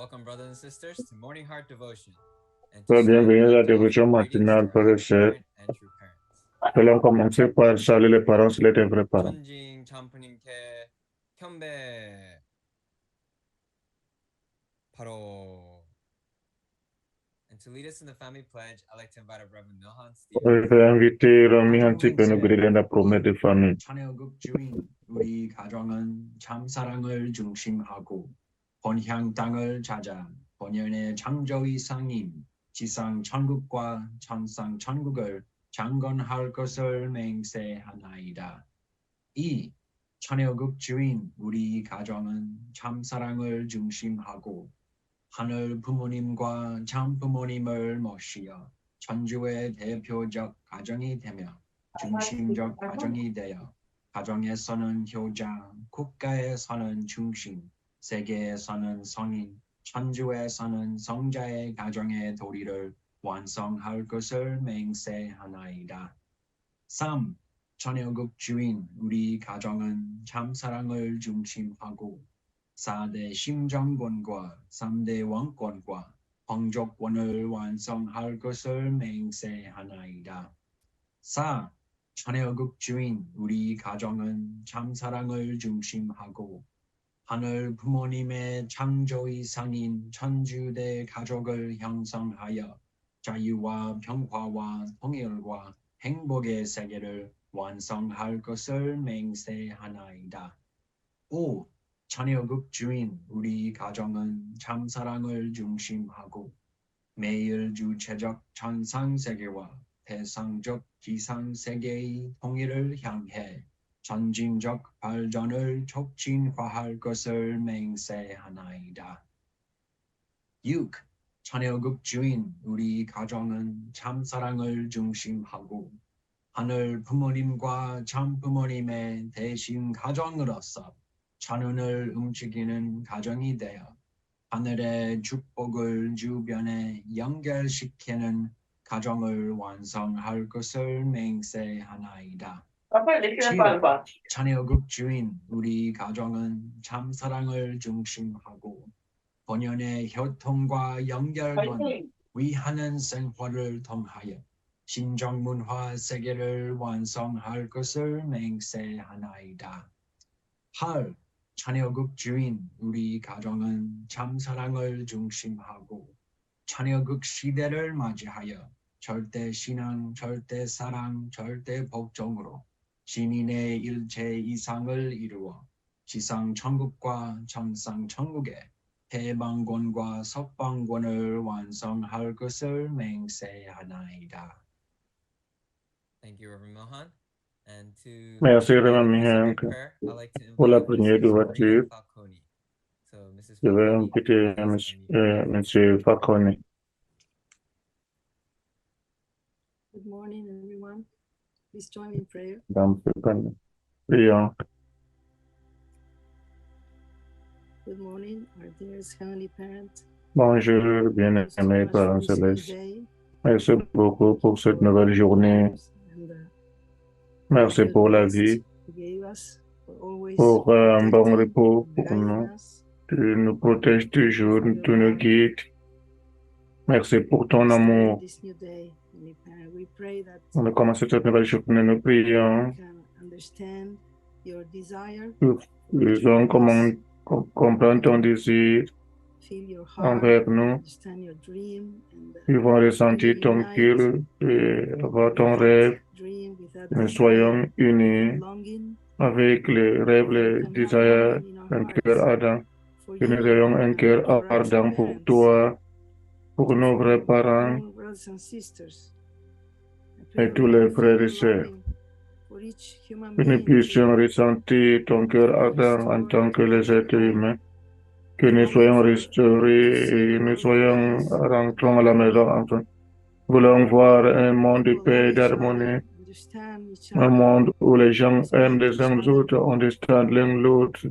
Welcome, brothers and sisters, to Morning Heart Devotion. And Sois today, bienvenu à la I'd like to dévotion offer greetings to matinale, our frères et heavenly sœurs. parent and true parents. Nous allons commencer par saluer les parents, c'est les vrais parents. 천징 참프님께 현배 바로. And to lead us in the family pledge, I'd like to invite our Reverend Milhan Je Stevens. vais inviter Romy Hanti pour nous guider dans la promesse de famille. 찬여국 주인 우리 가정은 참사랑을 중심하고 본향 땅을 찾아 본연의 창조의 상임 지상 천국과 천상 천국을 창건할 것을 맹세하나이다. 이 찬여국 주인 우리 가정은 참사랑을 중심하고 하늘 부모님과 참 부모님을 모시어 천주의 대표적 가정이 되며 중심적 가정이 되어 가정에서는 효자, 국가에서는 중심, 세계에서는 성인, 천주에서는 성자의 가정의 도리를 완성할 것을 맹세하나이다. 3. 천여국 주인 우리 가정은 참사랑을 중심하고 4대 심정권과 3대 왕권과皇족권을 완성할 것을 맹세하나이다. 4. 천여국 주인 우리 가정은 참사랑을 중심하고 하늘 부모님의 창조의 상인 천주대 가족을 형성하여 자유와 평화와 통일과 행복의 세계를 완성할 것을 맹세하나이다. 5. 천여국 주인 우리 가정은 참사랑을 중심하고 매일 주체적 천상세계와 대상적 지상세계의 통일을 향해 전진적 발전을 촉진화할 것을 맹세하나이다. 6. 천여국 주인 우리 가정은 참사랑을 중심하고 하늘 부모님과 참부모님의 대신 가정으로서 천운을 움직이는 가정이 되어 하늘의 축복을 주변에 연결시키는 가정을 완성할 것을 맹세하나이다. 7. 천여국 주인 우리 가정은 참사랑을 중심하고 본연의 효통과 연결된 위하는 생활을 통하여 신정문화 세계를 완성할 것을 맹세하나이다. 8. 천여국 주인 우리 가정은 참사랑을 중심하고 천여국 시대를 맞이하여 절대 신앙, 절대 사랑, 절대 복종으로 시민의 일체 이상을 이루어 지상 천국과 천상 천국의 해방권과 석방권을 완성할 것을 맹세하나이다. Thank you, Reverend Milhan. And to Merci, lead Reverend us in Milhan. prayer, I'd like to Pour la invite prière Mrs. d'ouverture, Maria Falconi. So, Mrs. je vais Falconi, inviter please unmute. Monsieur Facone. Good morning, everyone. Please join me in prayer. Madame Facone. Prions. Good morning, our dearest Heavenly Parent. Bonjour, Thank you so bien-aimés much for parents this new célestes. day. Merci beaucoup pour cette for nouvelle our journée. lives and Merci good pour la rest vie, you gave us, for always pour un bon protecting repos and pour guiding nous. us. Tu nous protèges Thank you toujours, for your tu nous love. guides. Merci pour ton Starting amour. this new day, Heavenly Parent, we pray that On a commencé cette nouvelle journée, nous prions. we can understand your desire Nous for each faisons one of comment us, comprendre ton désir feel your heart, envers nous. understand your dream, and Nous vont ressentir really ton unite cœur et avoir ton with rêve. that dream, with that Que nous desire, soyons with that unis longing, avec les rêves, that we les can have désirs, longing in our un cœur hearts ardent. for Que nous you ayons un and cœur for our true ardent pour parents, toi, pour nos for vrais parents all brothers and sisters. I pray, et Lord, tous we les can feel frères et your sœurs. longing for each human Que nous being puissions to ressentir ton cœur be ardent en restored, tant to que come les back êtres home, humains. Que nous longing soyons to restaurés see et nous your soyons face, to rentrons à be la with maison you. enfin. Nous voulons voir un monde de People paix love et each d'harmonie. other, understand each Un other, monde où les gens aiment respect les each uns les other. autres, understand l'un l'autre.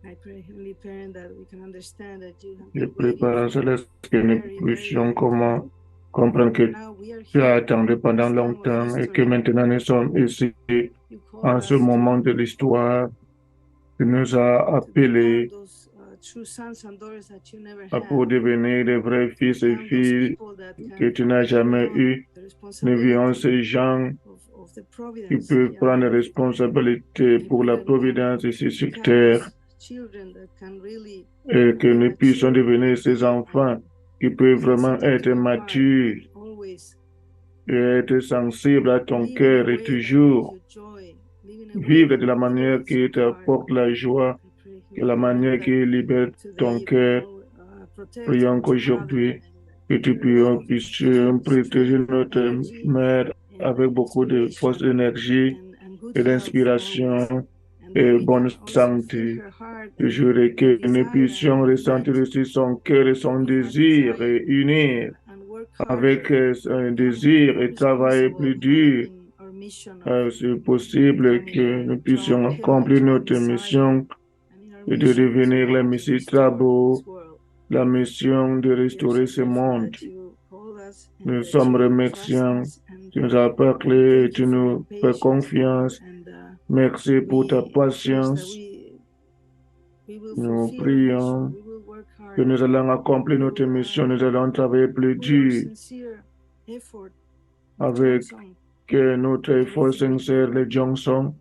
I pray, Heavenly Parent, that we can understand that you have Je been prie waiting Parents for célestes que nous very, very puissions long time. comprendre que Now we are tu as here. attendu pendant Understand what longtemps et que history maintenant nous sommes ici you called en ce us moment to de l'histoire. Tu nous as become appelés those true sons and daughters that you never pour had. devenir des vrais fils et Become those filles people that que can tu n'as jamais take on eus. the Nous voyons responsibility ces gens of the qui providence peuvent here prendre on les earth. responsabilités pour la People providence ici sur become terre those children that can really et que be nous puissions mature devenir ces enfants and qui peuvent be vraiment sensitive être to your heart matures and always et être sensibles à ton live in a cœur et way that brings toujours you joy, live in a way vivre de that la manière elevates qui your heart. t'apporte la joie, I pray, de la Lord, manière that qui libère today ton you can cœur. protect Prions each mother qu'aujourd'hui, and que tu your love, puisses protéger strength, notre energy, mère and avec beaucoup de force, inspiration d'énergie and good et health always. d'inspiration And et that we bonne can also feel santé. her heart Toujours et and que nous desire puissions and ressentir unite aussi son cœur et son with her désir desire et unir and work avec harder, un become désir more et travailler responsible plus dur. in our mission of C'est possible becoming que nous a puissions child accomplir child notre Messiah mission and in our et de mission as devenir well les to messieurs restore Trabo, this world. la mission de We are restaurer so ce grateful monde. that you called us and Nous that sommes you trust remerciants. us and Tu nous as parlé, thank tu you for your nous fais patience, Lord, confiance. and Merci pour ta we trust that patience. we will Nous fulfill our mission. prions We will work que nous harder. allons accomplir We notre will mission. Nous allons travailler plus put our dur sincere effort with avec Johnson notre effort everything we sincère, do. les Johnson,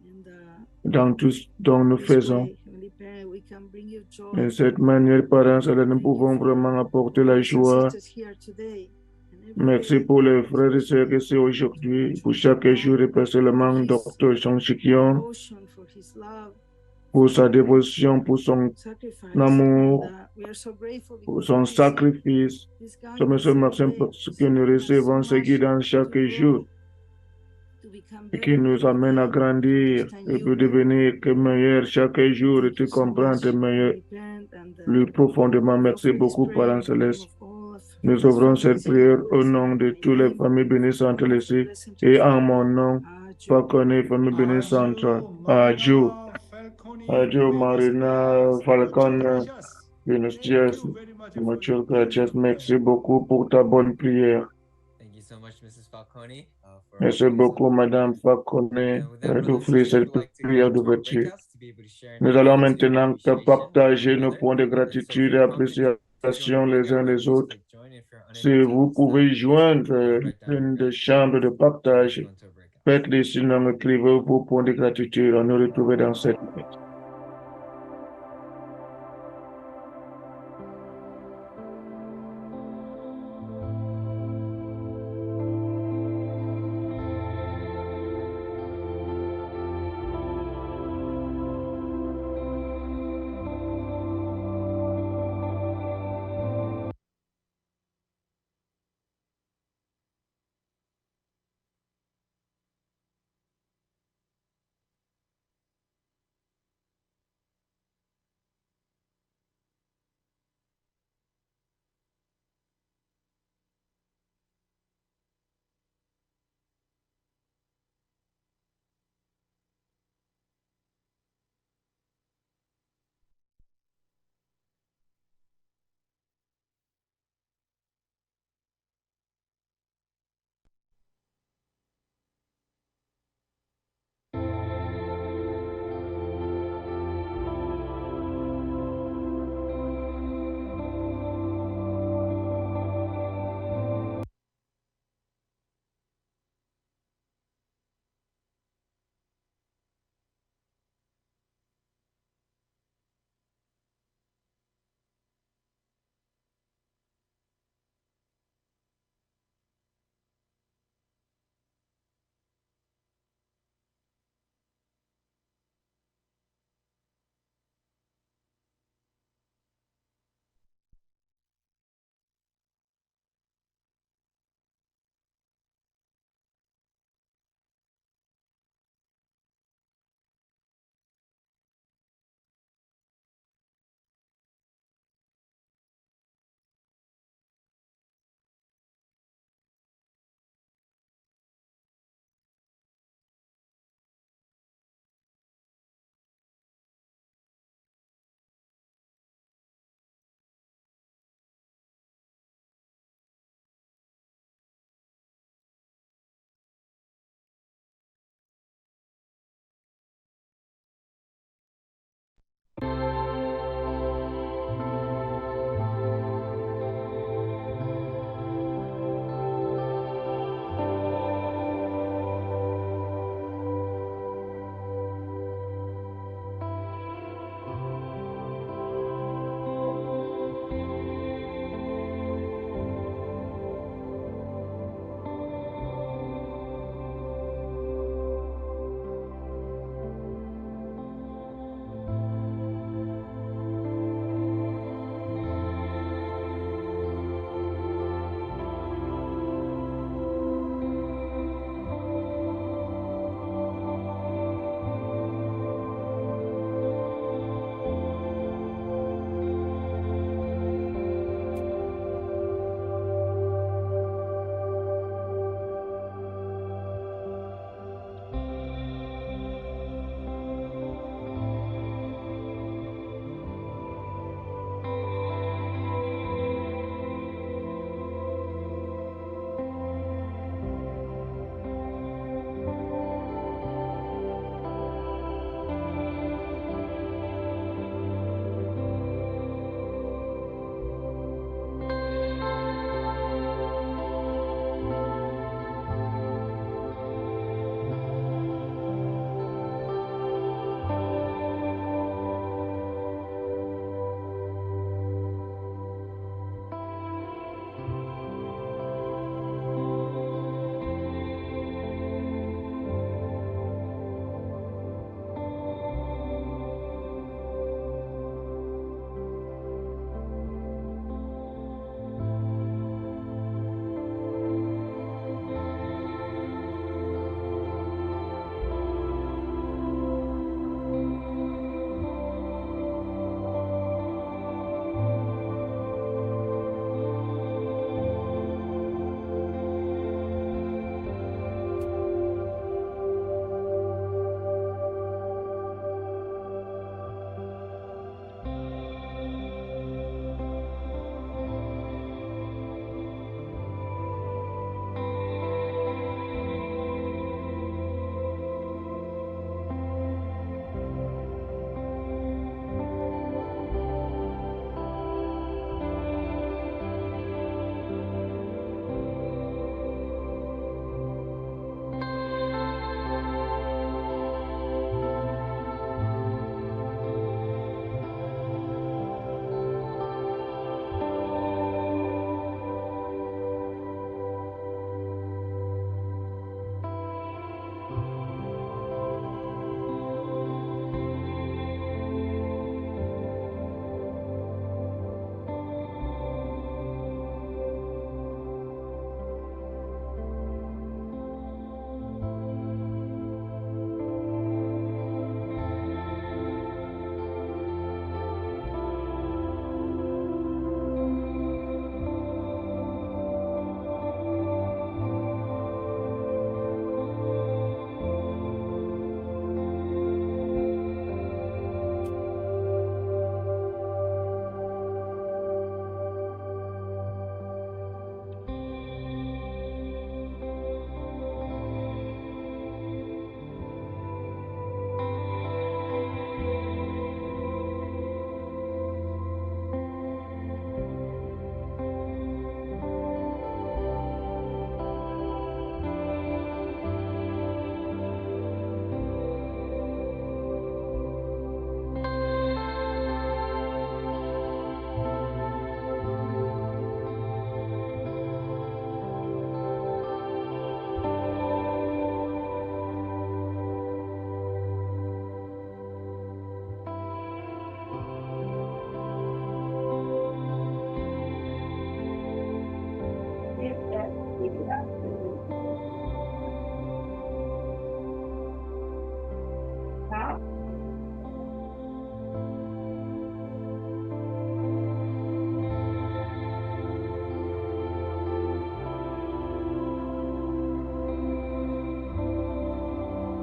And dans tout ce dont nous this faisons. way, Heavenly Parent, we can bring you De joy. cette manière, parents, nous Thank you pouvons for vraiment apporter la brothers and joie. sisters here today and every Merci day, pour les frères et sœurs especially ici aujourd'hui, Dr. pour chaque Paul, jour et personnellement, for his Docteur Jean-Chiquion, devotion, for his love, pour for sa his dévotion, pour son sacrifice. amour, And we are so grateful pour because son we receive sacrifice. this Sommes guidance so every merci day, parce que nous strengthen us so recevons ces much guidances to chaque jour grow, to become et qui better nous every amènent à day, to grandir understand et you pour better. devenir que meilleur chaque jour et Thank te you so comprendre much, meilleur, Heavenly Parent, and plus profondément. we Merci offer this beaucoup, prayer Parents in the name Célestes. of all of Nous these ouvrons cette families here prière au nom present de in my toutes les name familles bénies and centrales of the ici Blessed et Church en family. mon nom, pas Adieu. connu, famille bénie centrale. Adieu. Marina Falconi, Adieu, Buenos Marina Dias. Falcon. Muchas gracias. Buenos Thank dias. you very much for Muchas your gracias. beautiful Merci prayer. beaucoup pour ta bonne prière. Thank you so much, Mrs. Falcone, for Merci opening us up. beaucoup, Madame Falcone, And with that, brothers and d'offrir sisters, cette we'd like to go prière into our d'ouverture. breakouts to be able to share in Nous our allons gratitude and maintenant appreciation partager with one nos another. points de And so if gratitude et you're prompted to join appréciation the les breakout uns room, les please autres. click join. If you're Si unable vous to sign pouvez up, please joindre write down your une des gratitude. chambres de And let's partage, go into a breakout. faites-le sinon écrivez vos points de gratitude. On nous retrouve dans 7 minutes.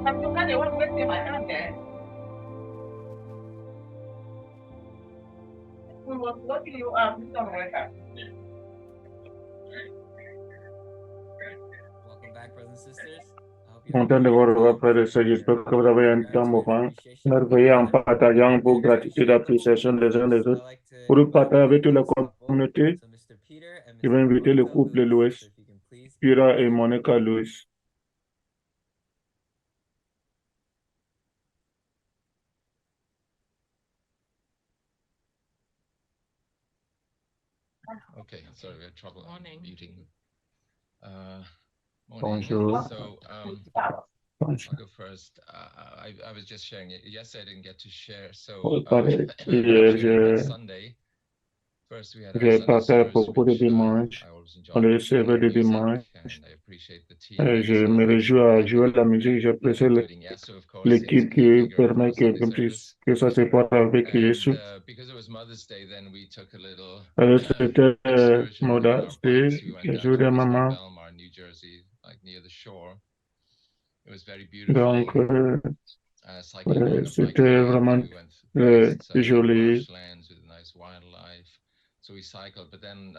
What do you Mr. Welcome back, brothers and sisters. I hope you Content de vous revoir, frères et sœurs. J'espère que vous avez un temps moment merveilleux en partageant vos gratitudes, appréciation les uns des autres. Pour le partager avec toute la communauté, je vais inviter le couple Louis, Pira et Monica Louis. Okay, sorry, we had trouble muting. Bonjour. So, I'll go first. I was just sharing it. Yesterday, I didn't get to share. So, Sunday, first we had our J'ai Sunday partagé à service, propos de which, dimanche, I always enjoy on le listening serveur to de music, dimanche. and I appreciate the team Je that's, me réjouis à jouer la musique, j'apprécie including Yasu, of course, l'équipe qui leading our permet Sunday que, service. que ça se passe avec And Jésus. because it was Mother's Day, then we took a little C'était excursion on our Mother's bikes. Day, We went le down jour to de a place called maman. Belmar, New Jersey, like near the shore. It was very beautiful. Donc, Cycling along a bike c'était trail. vraiment We went past joli. marshlands with nice wildlife. So we cycled, but then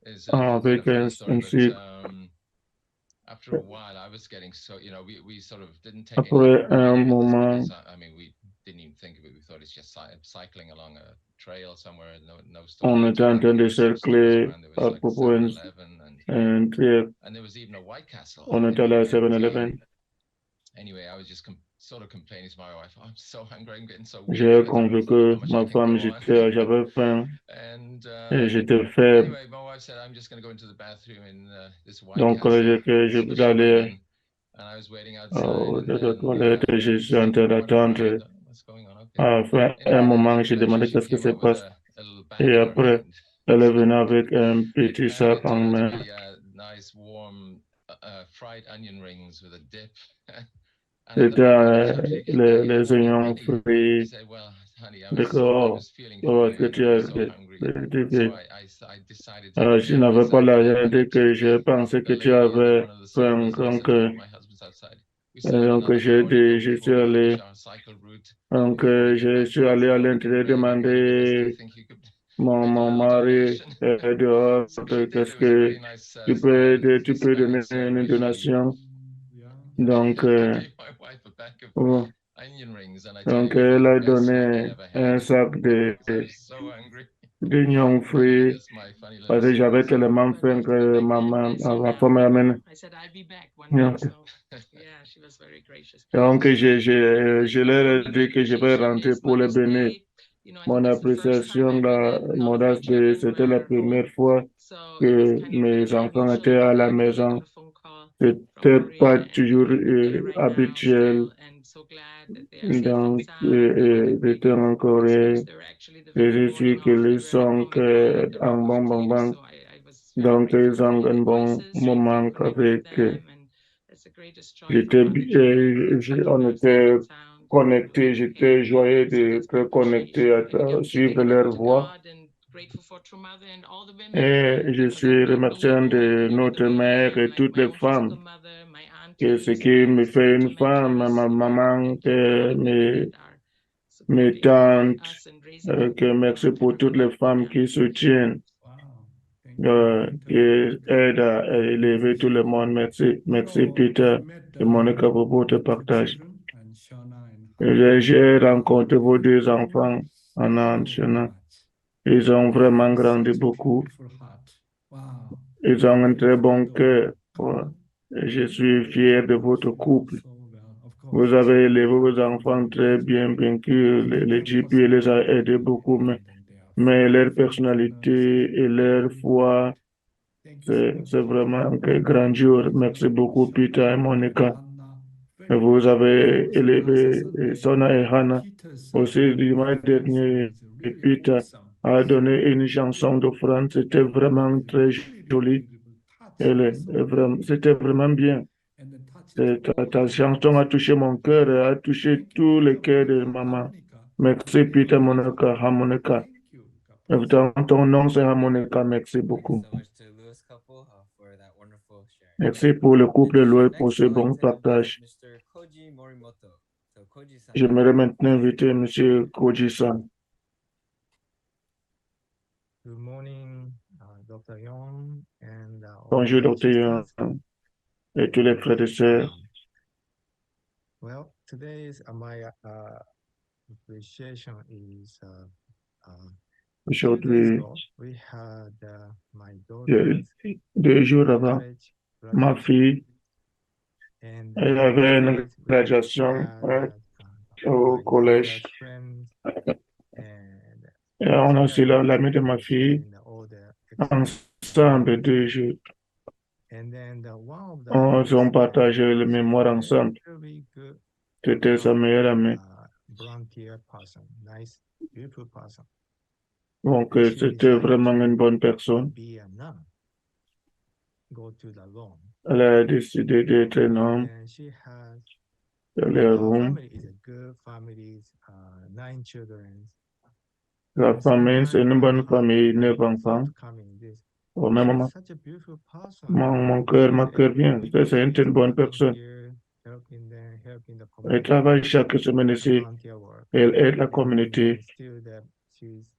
it's a Avec funny story, un but site. after a while, I was getting so, we sort of didn't take Après any un meaning of this moment, because, I mean, we didn't even think of it. We thought it's just cycling along a trail somewhere, no on story était to en it. train de There were some stores circuler around. There à was like propos 7-Eleven un truc. and there was even a White Castle. On était allé à And, 7-Eleven. anyway, I was just sort of complaining to my wife, "Oh, I'm so hungry, I'm getting so weak. J'ai I don't know convaincu how much ma I can femme, go on." j'avais faim And et j'étais faible. anyway, my wife said, "I'm just going to go into the bathroom in this White Donc, Castle." je So voulais she went aller in, and I was waiting outside. aux And toilettes et je I suis was en train thinking, wondering, d'attendre. what's going on? Okay. Après un Anyway, moment, j'ai eventually demandé she qu'est-ce qui came se out with passe. a little bag Et in her après, hand. elle est venue avec un And petit it sac en turned out main. to be nice, warm, fried onion rings with a dip. And I thought, C'était "Oh, goodness, how did you get that? You les don't have any oignons money." She frits. said, "Well, honey, I D'accord. was feeling Oh, funny. est-ce que tu I as was so hungry. So I decided to je treat n'avais pas myself and I l'argent went dès que je into pensais que the tu lady in avais one of the faim. services. I Donc, said, "Oh, my husband's outside." We still had donc another hour to go je before suis we allé, finish our cycle route. donc, Before we get je back suis to allé à the l'intérieur rainy weather. Do you demander think you could mon make a little mari donation? dehors, So she did. qu'est-ce It was a que very nice tu peux donner Hispanic une ceremony. donation. She Donc, gave my wife a bag of oh, onion rings, and I tell donc you, it was elle the a best snack I donné ever un had sac because I was so hungry. d'oignons frits Just my funny little parce que j'avais story. tellement faim que ma femme m'amène. I said I'll be back one Donc, day. So yeah, she was very gracious. donc So, je leur ai for me, dit que je vais appreciation rentrer is pour les Mother's bénir. Day. I Mon think it's the first time appréciation, I la really, none of my Mother's Day, children c'était la were home. première fois So it que was kind of mes really enfants unusual, étaient à but la luckily I maison. got a phone call C'était from pas Korea, toujours and they're there right now habituel. still, and so glad that they are safe and Donc, sound. And j'étais en Corée. they're actually the Et very je suis morning que of, les they were sons coming home at the en rock of bon, bon, tears. bon. So I was very Donc, grateful ils for ont all un the bon voices trying to moment connect avec. with them, and that's the greatest joy for Mother to On them safe était and sound. connectés, j'étais joyeux So that's my d'être connecté appreciation. And again, suivre giving it leur all to voix. God and grateful for True Mother and all the women Et je that suis made me remerciant who I de am notre the way I mère am, et like toutes my les own physical femmes. mother, my Et ce aunties, qui me my fait une spiritual femme, mentors, ma maman, thank you for all the women mes, that are mes supporting tantes, us and raising que merci pour Tana toutes les Tana. femmes Yeah. qui soutiennent, qui aident à élever tout le monde. Merci, merci Peter et Monica pour votre partage. J'ai rencontré vos deux enfants en Inde. Ils ont vraiment grandi beaucoup. Ils ont un très bon cœur. Ouais. Et je suis fier de votre couple. Vous avez élevé vos enfants très bien, bien que les GP les a aidés beaucoup, mais leur personnalité et leur foi, c'est vraiment grandiose. Merci beaucoup, Peter et Monica. Vous avez élevé Sona et Hannah. Aussi, dimanche dernier, Peter a donné une chanson d'offrande. C'était vraiment très joli. C'était vraiment bien. Ta chanson a touché mon cœur, a touché tous les cœurs de maman. Merci, Peter, Monica, Harmonica. Ton nom, c'est Harmonica. Merci beaucoup. Merci pour le couple Louis pour ce bon partage. Koji Morimoto. So Koji-san. J'aimerais maintenant inviter M. Koji-san. Good morning, Dr. Young and all Bonjour, my Dr. Young, sisters. et tous les frères et sœurs. Well, today's my appreciation is a few days Aujourd'hui, ago, we had my daughter's 2 jours avant, college ma graduation, fille, and elle avait une afterwards we graduation had, au my collège. daughter's friends and Et on a aussi together l'ami de ma we fille, shared all the experience. ensemble 2 jours. And then one of the On best a partagé friend, le she's mémoire a ensemble. very good C'était sa meilleure amie. volunteer person, nice, beautiful person. Donc, And she c'était decided vraiment to une bonne personne. be a nun, go to the lawn. Elle a décidé d'être un homme And she has, dans les our rooms. family is a good family, 9 children. La And famille, c'est sometimes une bonne my famille, heart 9 enfants. felt coming this. Au même moment, She's such a beautiful person. mon cœur, ma cœur vient. C'est une bonne personne. Here, helping them, helping the Elle community, travaille chaque semaine ici. volunteer work. Elle aide la And communauté. still that she's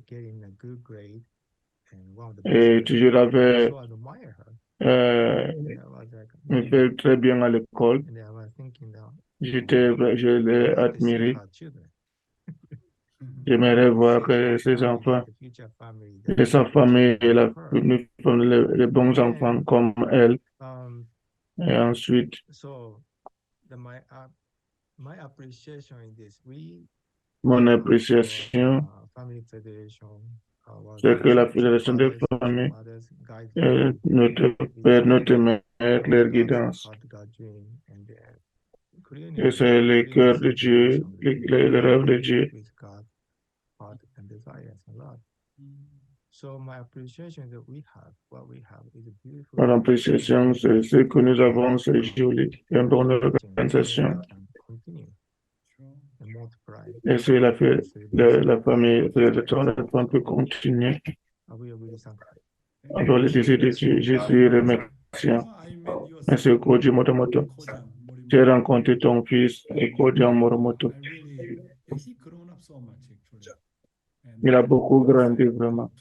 getting a good grade and one of the Et best toujours grades. avait So I admire her. me I was like, fait très bien à l'école. and I was thinking now, Je l'ai I want to see admiré. her children. J'aimerais voir que ses enfants The future family, et sa famille et la her. les bons enfants comme elle. Et ensuite, So my appreciation in this, we mon appréciation, family federation, c'est que la fédération des familles, notre père, notre mère, leur guidance. Et c'est le cœur de Dieu, le rêve de Dieu. So my appreciation that we have, what we have is a beautiful. Mon appréciation, c'est ce que nous avons, c'est joli, une bonne organisation. Et c'est la famille, on peut continuer. Alors, le désir de Dieu, je suis remerciant. Merci, Koji Motomoto. J'ai rencontré ton fils, Koji Moromoto. Il a beaucoup grandi, vraiment.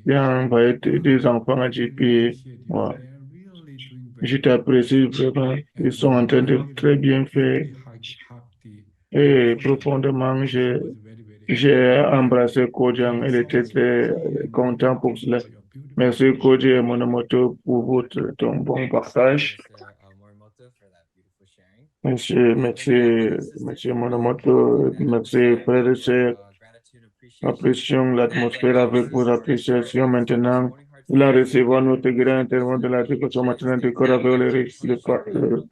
Il a envoyé 2 enfants à GPA. Ouais. Je t'apprécie vraiment. Ils sont en train de très bien faire. Et profondément, j'ai embrassé Kojang. Il était très content pour cela. Merci Koji Monomoto pour ton bon partage. Monsieur Monomoto, merci frère et sœurs. Apprécions l'atmosphère avec vos appréciations. Maintenant, nous recevons notre grand intervenant de la discussion matinale du corps avec le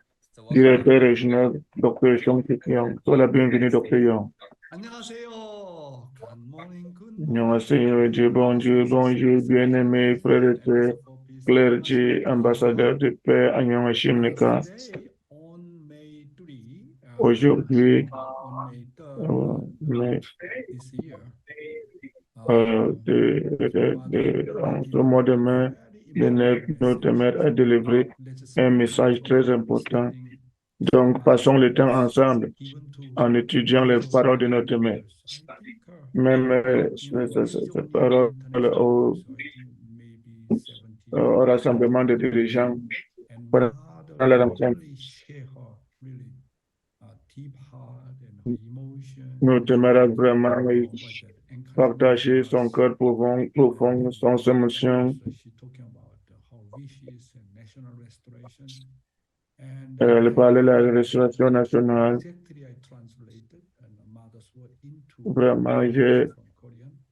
directeur régional, Dr. Chong Kik-young. Sois la bienvenue, Dr. Young. Annyeonghaseyo, bonjour, bien-aimés frères et sœurs, clergé, ambassadeur de paix, Annyeonghaseyo Nika. Aujourd'hui, en ce mois de mai, notre mère a délivré un message très important. Donc, passons le temps ensemble en étudiant les paroles de notre mère. Même ces paroles au rassemblement des dirigeants pendant la rencontre. Notre mère a vraiment partagé son cœur profond, son émotion. Elle parlait de la restauration nationale. Vraiment, j'ai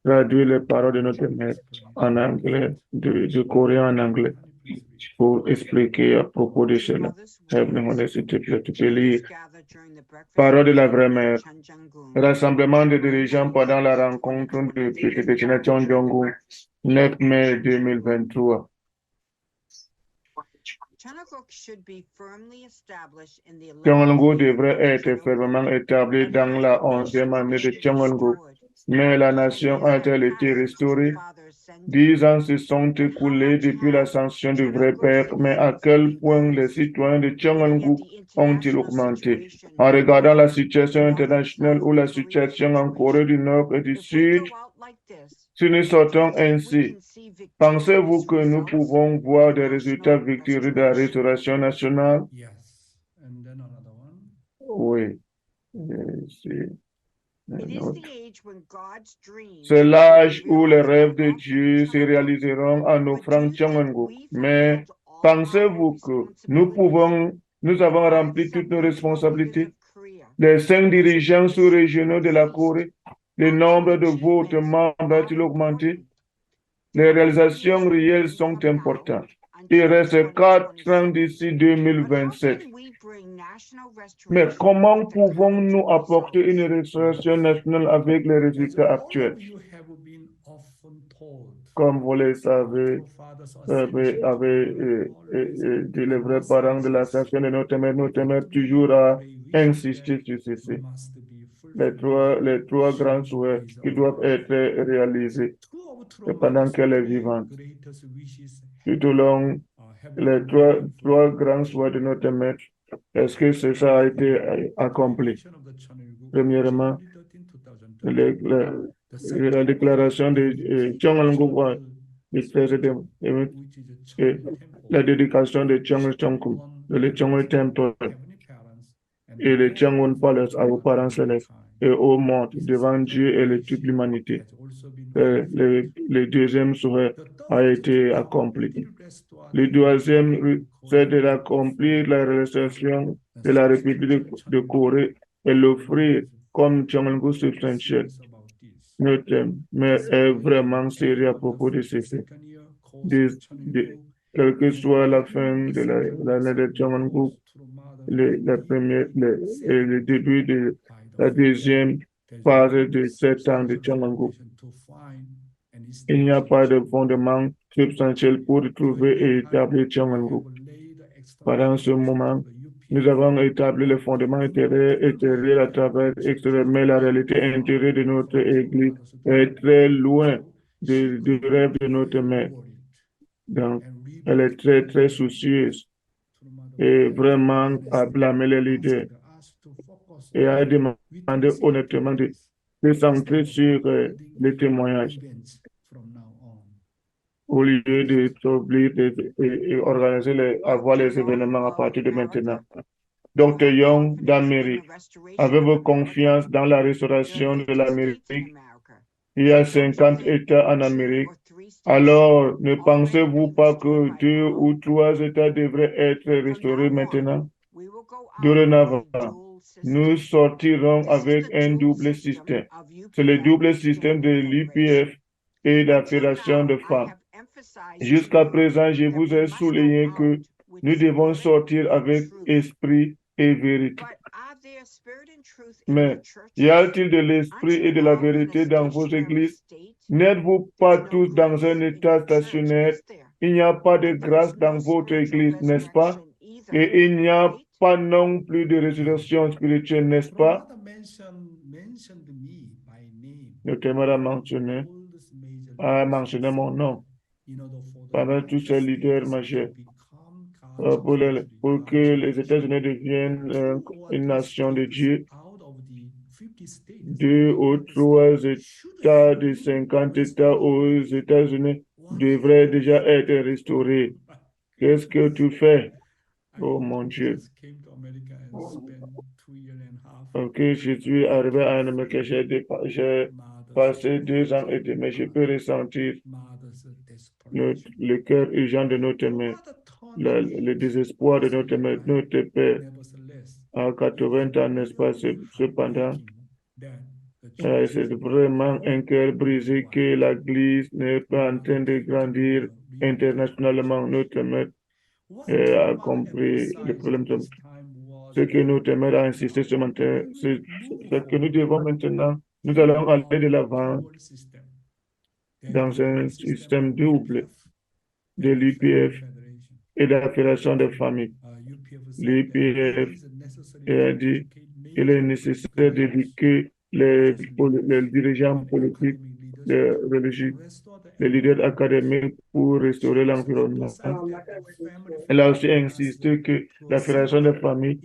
traduit les paroles de notre mère en anglais, du coréen en anglais, pour expliquer à propos de cela. S'il te plaît, tu peux lire. Parole de la vraie mère. Rassemblement des dirigeants pendant la rencontre du petit déjeuner Cheonjeonggu, 9 mai 2023. Cheonjeonggu devrait être fermement établi dans la 11e année de Cheonjeonggu. mais la nation a-t-elle été restaurée? 10 ans se sont écoulés depuis l'ascension du vrai Père, mais à quel point les citoyens de Tchanganguk ont-ils augmenté? En regardant la situation internationale ou la situation en Corée du Nord et du Sud, si nous sortons ainsi, pensez-vous que nous pouvons voir des résultats victorieux de la restauration nationale? Yes. And then another one. Oui. C'est l'âge où les rêves de Dieu se réaliseront en offrant Tchanganguk. Mais pensez-vous que nous avons rempli toutes nos responsabilités? Les 5 dirigeants sous-régionaux de la Corée, le nombre de votes membres a-t-il augmenté? Les réalisations réelles sont importantes. Il reste 4 ans d'ici 2027. Mais comment pouvons-nous apporter une restauration nationale avec les résultats actuels? Comme vous le savez, dit les vrais parents de l'assassinat de notre mère toujours a insisté sur ceci. Les trois grands souhaits qui doivent être réalisés pendant qu'elle est vivante. Tout au long, les trois grands souhaits de notre maître, est-ce que ça a été accompli? Premièrement, la déclaration de Tchanganguk et la dédication de Changchongkum, le Changwon Temple et le Changwon Palace aux parents célestes et au monde devant Dieu et toute l'humanité. Le deuxième souhait a été accompli. Le deuxième, c'est de l'accomplir la restauration de la République de Corée et l'offrir comme Tchanganguk substantiel. Mais est vraiment sérieux à propos de ceci. Quelle que soit la fin de l'année de Tchanganguk, le début de la deuxième phase de 7 ans de Tchanganguk, il n'y a pas de fondement substantiel pour trouver et établir Tchanganguk. Pendant ce moment, nous avons établi le fondement intérieur à travers extérieur, mais la réalité intérieure de notre Église est très loin du rêve de notre mère. Donc, elle est très, très soucieuse et vraiment à blâmer les leaders et à demander honnêtement de centrer sur les témoignages au lieu de avoir les événements à partir de maintenant. Dr. Young d'Amérique, avez-vous confiance dans la restauration de l'Amérique? Il y a 50 États en Amérique. Alors, ne pensez-vous pas que 2 ou 3 États devraient être restaurés maintenant? Dorénavant, nous sortirons avec un double système. C'est le double système de l'UPF et de la Fédération de femmes. Jusqu'à présent, je vous ai souligné que nous devons sortir avec esprit et vérité. Mais y a-t-il de l'esprit et de la vérité dans vos églises? N'êtes-vous pas tous dans un état stationnaire? Il n'y a pas de grâce dans votre église, n'est-ce pas? Et il n'y a pas non plus de résurrection spirituelle, n'est-ce pas? Le témoin a mentionné mon nom parmi tous ces leaders majeurs pour que les États-Unis deviennent une nation de Dieu. 2 ou 3 États de 50 États aux États-Unis devraient déjà être restaurés. Qu'est-ce que tu fais? Oh mon Dieu. Ok, je suis arrivé à Amérique, j'ai passé 2 ans et demi, mais je peux ressentir le cœur urgent de notre mère, le désespoir de notre mère, notre père. À 80 ans, n'est-ce pas? Cependant, c'est vraiment un cœur brisé que l'Église n'est pas en train de grandir internationalement. Notre mère a compris le problème. Ce que notre mère a insisté ce matin, c'est que nous devons maintenant, nous allons aller de l'avant dans un système double de l'UPF et de la Fédération des familles. L'UPF a dit qu'il est nécessaire d'éduquer les dirigeants politiques, les religieux, les leaders académiques pour restaurer l'environnement. Elle a aussi insisté que la Fédération des familles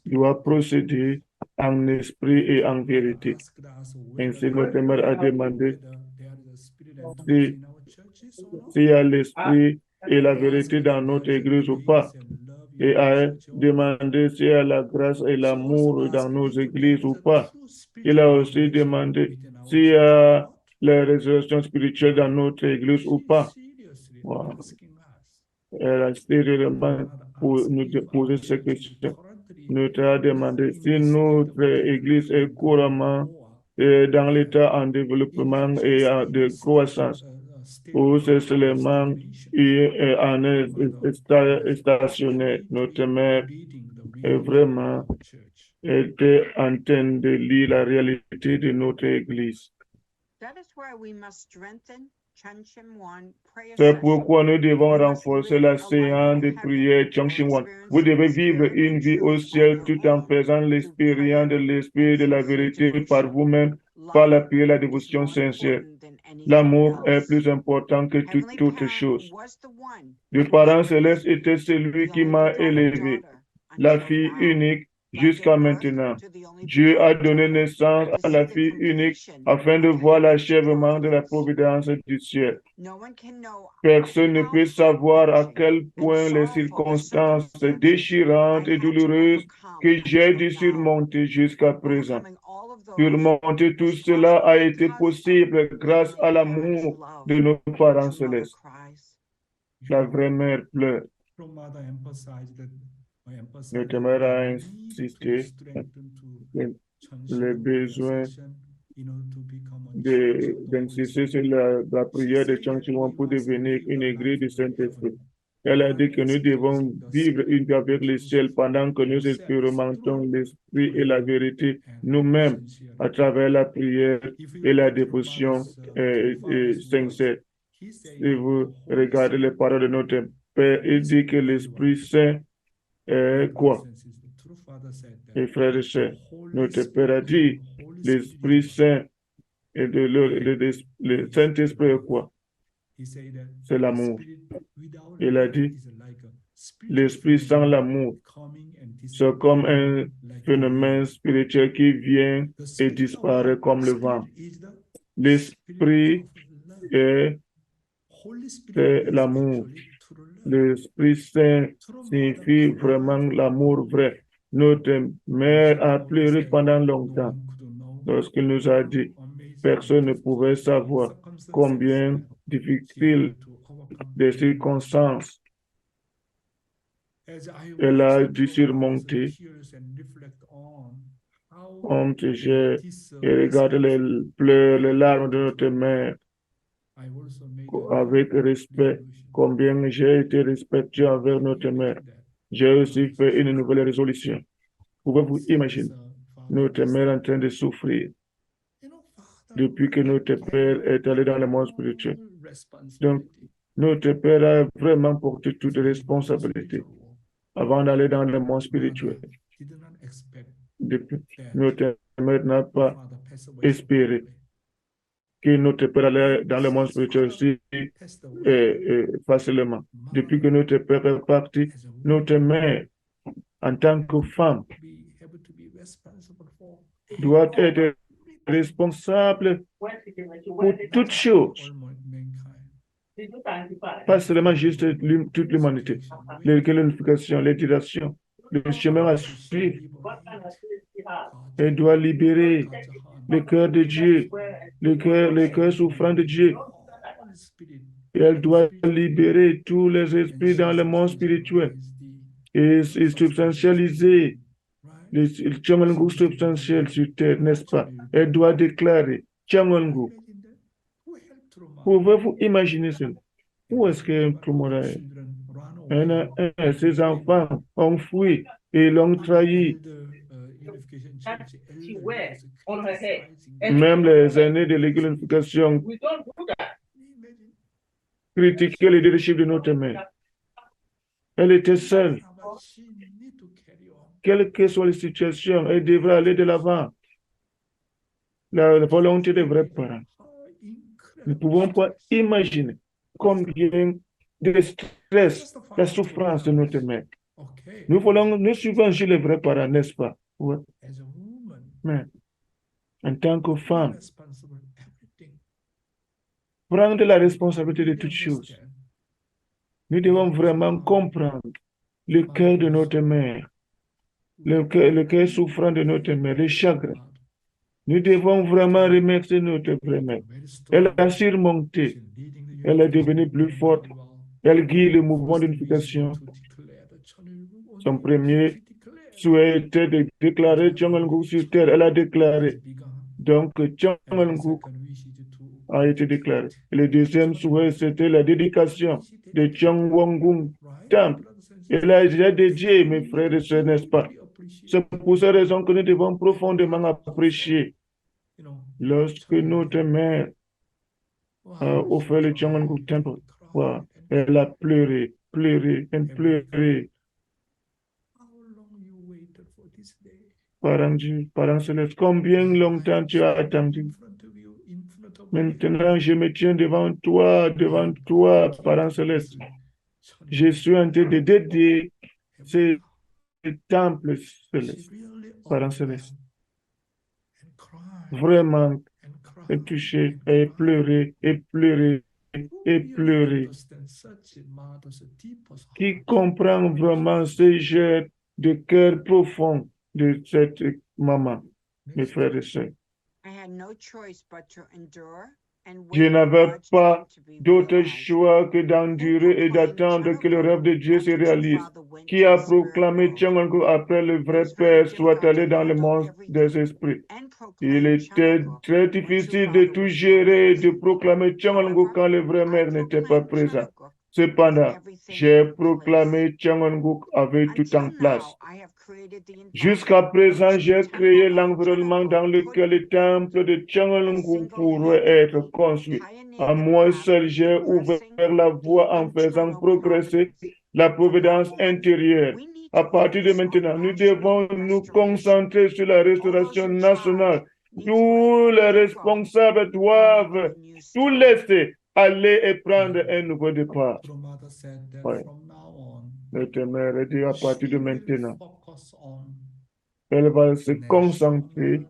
doit procéder en esprit et en vérité. Ainsi, notre mère a demandé s'il y a l'esprit et la vérité dans notre église ou pas, et a demandé s'il y a la grâce et l'amour dans nos églises ou pas. Il a aussi demandé s'il y a la résurrection spirituelle dans notre église ou pas. Wow. Elle a sérieusement nous poser ces questions. Nous a demandé si notre église est couramment dans l'état en développement et de croissance, ou c'est seulement en stationnaire. Notre mère est vraiment était en train de lire la réalité de notre église. C'est pourquoi nous devons renforcer la séance de prière Chongqing. Vous devez vivre une vie au ciel tout en faisant l'expérience de l'esprit et de la vérité par vous-même, par la prière et la dévotion sincère. L'amour est plus important que toute autre chose. Le parent céleste était celui qui m'a élevé, la fille unique jusqu'à maintenant. Dieu a donné naissance à la fille unique afin de voir l'achèvement de la providence du ciel. Personne ne peut savoir à quel point les circonstances déchirantes et douloureuses que j'ai dû surmonter jusqu'à présent. Surmonter tout cela a été possible grâce à l'amour de nos parents célestes. La vraie mère pleure. Notre mère a insisté sur le besoin d'insister sur la prière de Chongqing pour devenir une église du Saint-Esprit. Elle a dit que nous devons vivre une vie avec le ciel pendant que nous expérimentons l'esprit et la vérité nous-mêmes à travers la prière et la dévotion sincère. Si vous regardez les paroles de notre Père, il dit que l'Esprit Saint est quoi? Et frères et sœurs, notre Père a dit l'Esprit Saint et le Saint-Esprit est quoi? C'est l'amour. Il a dit l'Esprit sans l'amour, c'est comme un phénomène spirituel qui vient et disparaît comme le vent. L'Esprit est l'amour. L'Esprit Saint signifie vraiment l'amour vrai. Notre mère a pleuré pendant longtemps lorsqu'il nous a dit personne ne pouvait savoir combien difficile des circonstances elle a dû surmonter. J'ai regardé les pleurs, les larmes de notre mère avec respect, combien j'ai été respectueux envers notre mère. J'ai aussi fait une nouvelle résolution. Pouvez-vous imaginer notre mère en train de souffrir depuis que notre père est allé dans le monde spirituel. Donc, notre père a vraiment porté toute responsabilité avant d'aller dans le monde spirituel. Depuis, notre mère n'a pas espéré que notre père allait dans le monde spirituel aussi facilement. Depuis que notre père est parti, notre mère, en tant que femme, doit être responsable pour toutes choses. Pas seulement juste toute l'humanité. L'unification, l'éducation, le chemin à suivre. Elle doit libérer le cœur de Dieu, le cœur souffrant de Dieu. Et elle doit libérer tous les esprits dans le monde spirituel et substantialiser le Changelngu substantiel sur terre, n'est-ce pas? Elle doit déclarer Changelngu. Pouvez-vous imaginer cela? Où est-ce que Trumora est? Ses enfants ont fui et l'ont trahi. Même les aînés de l'unification critiquaient le leadership de notre mère. Elle était seule. Quelle que soit la situation, elle devrait aller de l'avant. la volonté des vrais parents. Nous ne pouvons pas imaginer combien de stress, la souffrance de notre mère. Nous suivons chez les vrais parents, n'est-ce pas? Ouais. Mais en tant que femme, prendre la responsabilité de toutes choses. Nous devons vraiment comprendre le cœur de notre mère, le cœur souffrant de notre mère, le chagrin. Nous devons vraiment remercier notre vraie mère. Elle a surmonté, elle est devenue plus forte, elle guide le mouvement d'unification. Son premier souhait était de déclarer Chongalnguk sur terre. Elle a déclaré. Donc, Chongalnguk a été déclaré. Et le deuxième souhait, c'était la dédication de Chongwongung Temple. Elle a déjà dédié, mes frères et sœurs, n'est-ce pas? C'est pour cette raison que nous devons profondément apprécier lorsque notre mère a offert le Chongwongung Temple. Wow. Elle a pleuré, elle pleurait. Parent céleste, combien longtemps tu as attendu? Maintenant, je me tiens devant toi, Parent céleste. Je suis en train de dédier ce temple céleste, Parent céleste. Vraiment, touché, et pleurer. Qui comprend vraiment ce jet de cœur profond de cette maman, mes frères et sœurs? Je n'avais pas d'autre choix que d'endurer et d'attendre que le rêve de Dieu se réalise. Qui a proclamé Chongalnguk après le vrai Père soit allé dans le monde des esprits? Il était très difficile de tout gérer et de proclamer Chongalnguk quand le vrai Mère n'était pas présent. Cependant, j'ai proclamé Chongalnguk avec tout en place. Jusqu'à présent, j'ai créé l'environnement dans lequel le temple de Chongalnguk pourrait être construit. À moi seul, j'ai ouvert la voie en faisant progresser la providence intérieure. À partir de maintenant, nous devons nous concentrer sur la restauration nationale. Tous les responsables doivent tout laisser aller et prendre un nouveau départ. Ouais. Notre mère a dit à partir de maintenant, elle va se concentrer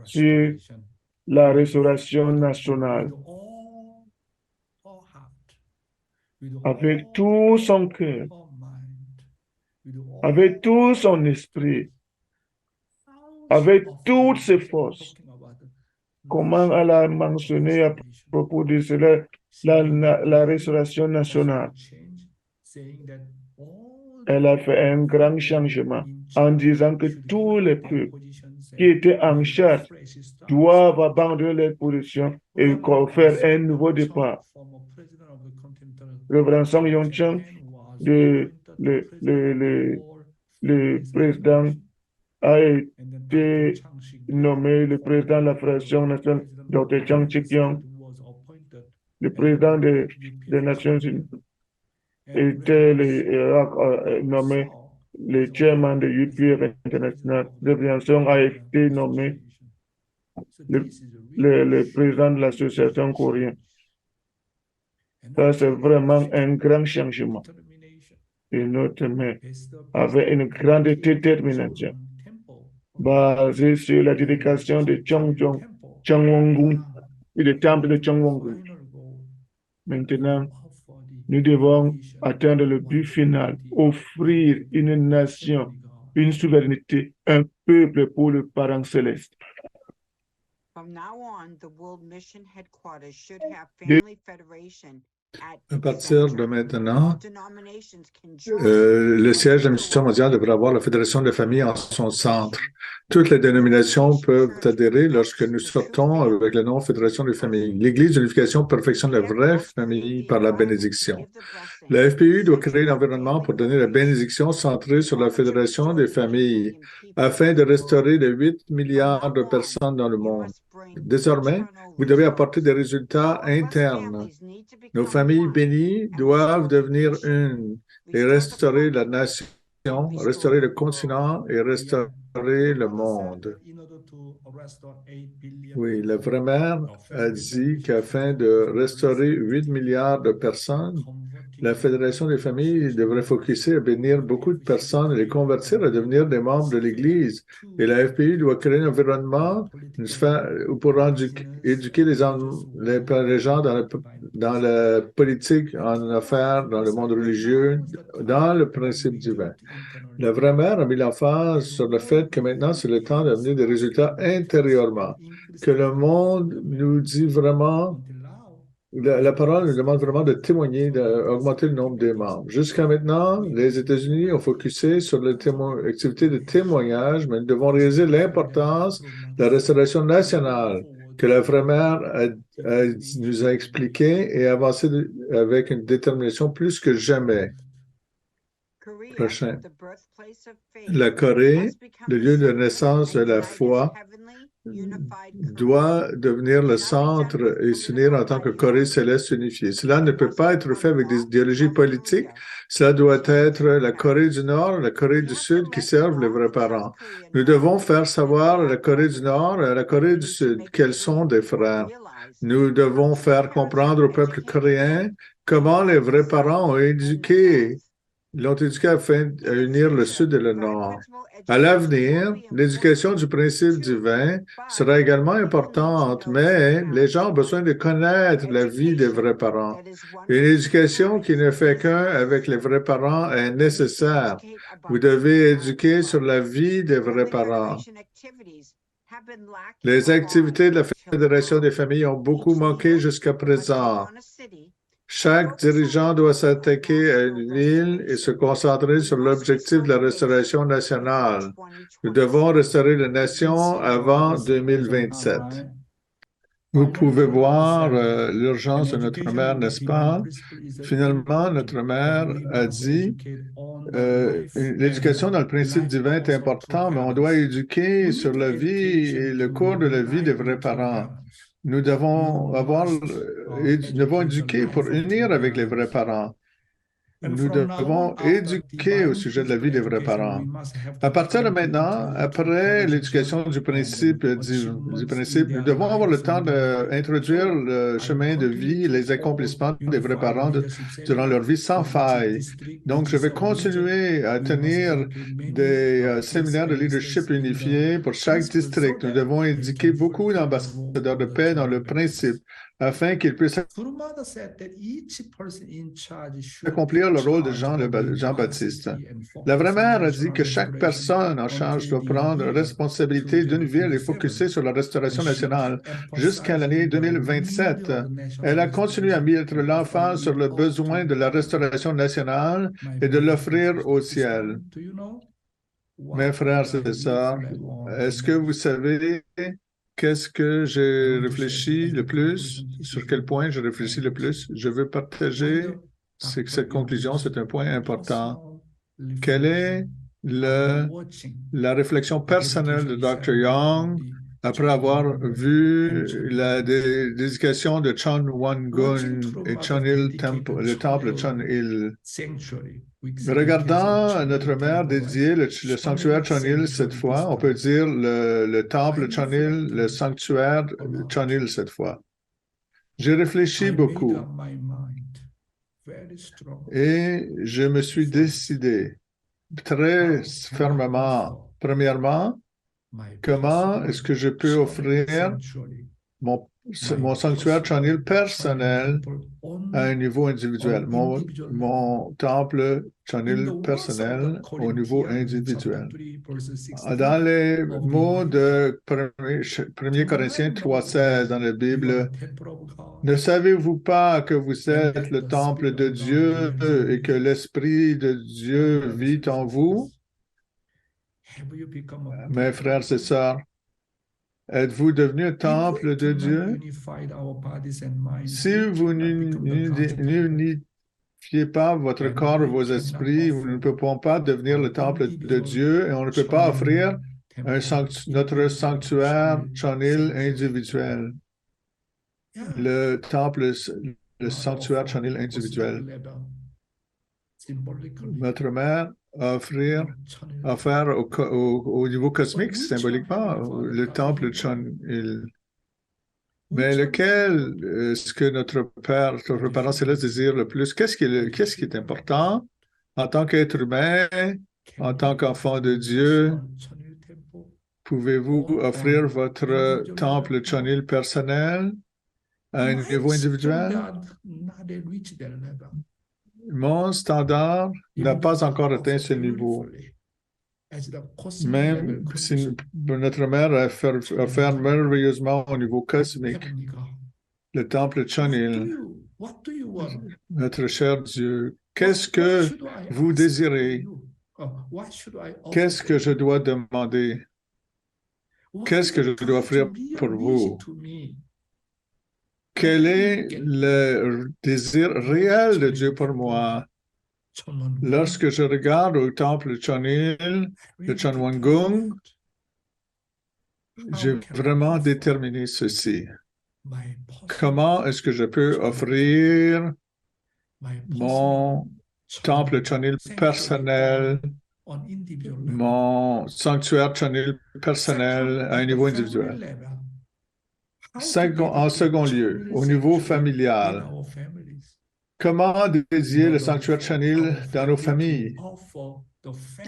sur la restauration nationale avec tout son cœur, avec tout son esprit, avec toutes ses forces. Comment elle a mentionné à propos de cela la restauration nationale? Elle a fait un grand changement en disant que tous les peuples qui étaient en charge doivent abandonner leur position et faire un nouveau départ. Le Révérend Song Yong-chang, le président, a été nommé le président de la Fédération nationale, Dr. Chang Chik-yong, le président des Nations Unies, était nommé le chairman de UPF International. Le Révérend Song a été nommé le président de l'association coréenne. Ça, c'est vraiment un grand changement. Et notre mère avait une grande détermination basée sur la dédication de Chongwongung et le temple de Chongwongung. Maintenant, nous devons atteindre le but final, offrir une nation, une souveraineté, un peuple pour le parent céleste. À partir de maintenant, le siège de la mission mondiale devrait avoir la Fédération des familles en son centre. Toutes les dénominations peuvent adhérer lorsque nous sortons avec le nom Fédération des familles. L'Église d'unification perfectionne la vraie famille par la bénédiction. La FPU doit créer l'environnement pour donner la bénédiction centrée sur la Fédération des familles afin de restaurer les 8 milliards de personnes dans le monde. Désormais, vous devez apporter des résultats internes. Nos familles bénies doivent devenir une et restaurer la nation restaurer le continent et restaurer le monde. Oui, la vraie mère a dit qu'afin de restaurer 8 milliards de personnes, la Fédération des familles devrait focuser à bénir beaucoup de personnes et les convertir à devenir des membres de l'Église. Et la FPI doit créer un environnement pour éduquer les gens dans la politique, en affaires, dans le monde religieux, dans le principe divin. La vraie mère a mis l'emphase sur le fait que maintenant, c'est le temps d'amener des résultats intérieurement, que le monde nous dit vraiment. La parole nous demande vraiment de témoigner, d'augmenter le nombre des membres. Jusqu'à maintenant, les États-Unis ont focusé sur l'activité de témoignage, mais nous devons réaliser l'importance de la restauration nationale que la vraie mère nous a expliqué et avancé avec une détermination plus que jamais. Prochain. La Corée, le lieu de naissance de la foi, doit devenir le centre et s'unir en tant que Corée céleste unifiée. Cela ne peut pas être fait avec des idéologies politiques. Cela doit être la Corée du Nord, la Corée du Sud qui servent les vrais parents. Nous devons faire savoir à la Corée du Nord et à la Corée du Sud qu'elles sont des frères. Nous devons faire comprendre au peuple coréen comment les vrais parents l'ont éduqué afin d'unir le Sud et le Nord. À l'avenir, l'éducation du principe divin sera également importante, mais les gens ont besoin de connaître la vie des vrais parents. Une éducation qui ne fait qu'un avec les vrais parents est nécessaire. Vous devez éduquer sur la vie des vrais parents. Les activités de la Fédération des familles ont beaucoup manqué jusqu'à présent. Chaque dirigeant doit s'attaquer à une ville et se concentrer sur l'objectif de la restauration nationale. Nous devons restaurer la nation avant 2027. Vous pouvez voir l'urgence de notre mère, n'est-ce pas? Finalement, notre mère a dit l'éducation dans le principe divin est important, mais on doit éduquer sur la vie et le cours de la vie des vrais parents. Nous devons éduquer pour unir avec les vrais parents. Nous devons éduquer au sujet de la vie des vrais parents. À partir de maintenant, après l'éducation du principe, nous devons avoir le temps d'introduire le chemin de vie, les accomplissements des vrais parents durant leur vie sans faille. Donc, je vais continuer à tenir des séminaires de leadership unifiés pour chaque district. Nous devons éduquer beaucoup d'ambassadeurs de paix dans le principe afin qu'ils puissent accomplir le rôle de Jean-Baptiste. La vraie mère a dit que chaque personne en charge doit prendre la responsabilité d'une ville et focuser sur la restauration nationale jusqu'à l'année 2027. Elle a continué à mettre l'emphase sur le besoin de la restauration nationale et de l'offrir au ciel. Mes frères et sœurs, est-ce que vous savez qu'est-ce que j'ai réfléchi le plus? Sur quel point j'ai réfléchi le plus? Je veux partager cette conclusion, c'est un point important. Quelle est la réflexion personnelle de Dr. Young après avoir vu la dédication de Chon Won-gun et Chon-il Temple, le temple Chon-il? Regardant notre mère dédier le sanctuaire Chon-il cette fois, on peut dire le temple Chon-il, le sanctuaire Chon-il cette fois. J'ai réfléchi beaucoup et je me suis décidé très fermement, premièrement, comment est-ce que je peux offrir mon sanctuaire Chon-il personnel à un niveau individuel, mon temple Chon-il personnel au niveau individuel. Dans les mots de 1 Corinthiens 3,16 dans la Bible, ne savez-vous pas que vous êtes le temple de Dieu et que l'Esprit de Dieu vit en vous? Mes frères et sœurs, êtes-vous devenu un temple de Dieu? Si vous n'unifiez pas votre corps et vos esprits, vous ne pouvez pas devenir le temple de Dieu et on ne peut pas offrir notre sanctuaire Chon-il individuel. Le temple, le sanctuaire Chon-il individuel. Notre mère offrir, offert au niveau cosmique, symboliquement, le temple Chon-Il. Mais lequel est-ce que notre Parent céleste désire le plus? Qu'est-ce qui est important en tant qu'être humain, en tant qu'enfant de Dieu? Pouvez-vous offrir votre temple Chon-Il personnel à un niveau individuel? Mon standard n'a pas encore atteint ce niveau. Même si notre mère a offert merveilleusement au niveau cosmique le temple Chon-Il, notre cher Dieu, qu'est-ce que vous désirez? Qu'est-ce que je dois demander? Qu'est-ce que je dois offrir pour vous? Quel est le désir réel de Dieu pour moi? Lorsque je regarde au temple Chon-Il, le Chonwon-Gung, j'ai vraiment déterminé ceci. Comment est-ce que je peux offrir mon temple Chon-Il personnel, mon sanctuaire Chon-Il personnel à un niveau individuel? En second lieu, au niveau familial, comment dédier le sanctuaire Chon-Il dans nos familles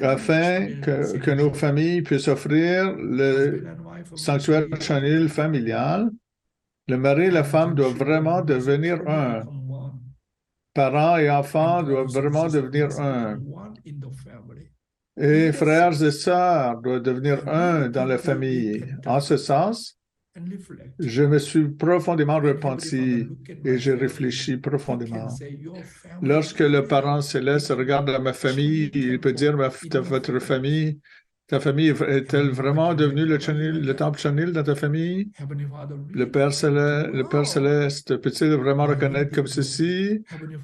afin que nos familles puissent offrir le sanctuaire Chon-Il familial? Le mari et la femme doivent vraiment devenir un. Parents et enfants doivent vraiment devenir un. Et frères et sœurs doivent devenir un dans la famille. En ce sens, je me suis profondément repenti et j'ai réfléchi profondément. Lorsque le parent céleste regarde à ma famille, il peut dire, votre famille, ta famille est-elle vraiment devenue le temple Chon-Il dans ta famille? Le Père Céleste peut-il vraiment reconnaître comme ceci?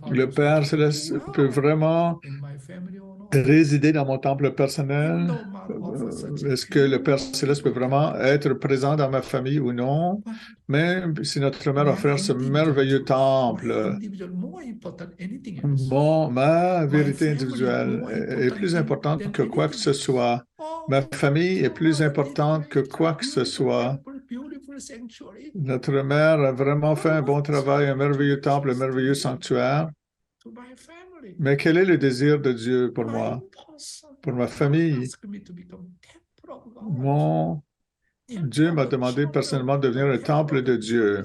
Le Père Céleste peut vraiment résider dans mon temple personnel? Est-ce que le Père Céleste peut vraiment être présent dans ma famille ou non? Même si notre mère a offert ce merveilleux temple, ma vérité individuelle est plus importante que quoi que ce soit. Ma famille est plus importante que quoi que ce soit. Notre mère a vraiment fait un bon travail, un merveilleux temple, un merveilleux sanctuaire. Mais quel est le désir de Dieu pour moi, pour ma famille? Mon Dieu m'a demandé personnellement de devenir le temple de Dieu,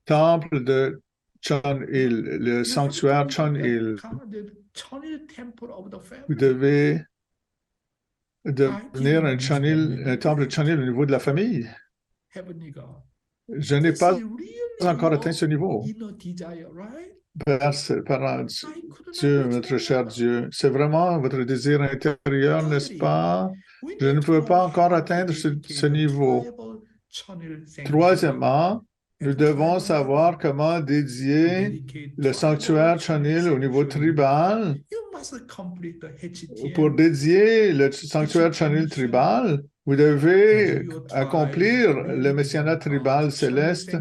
temple de Chon-Il, le sanctuaire Chon-Il. Vous devez devenir un temple Chon-Il au niveau de la famille. Je n'ai pas encore atteint ce niveau. Père, Dieu, notre cher Dieu, c'est vraiment votre désir intérieur, n'est-ce pas? Je ne pouvais pas encore atteindre ce niveau. Troisièmement, nous devons savoir comment dédier le sanctuaire Chon-Il au niveau tribal. Pour dédier le sanctuaire Chon-Il tribal, vous devez accomplir le messianat tribal céleste,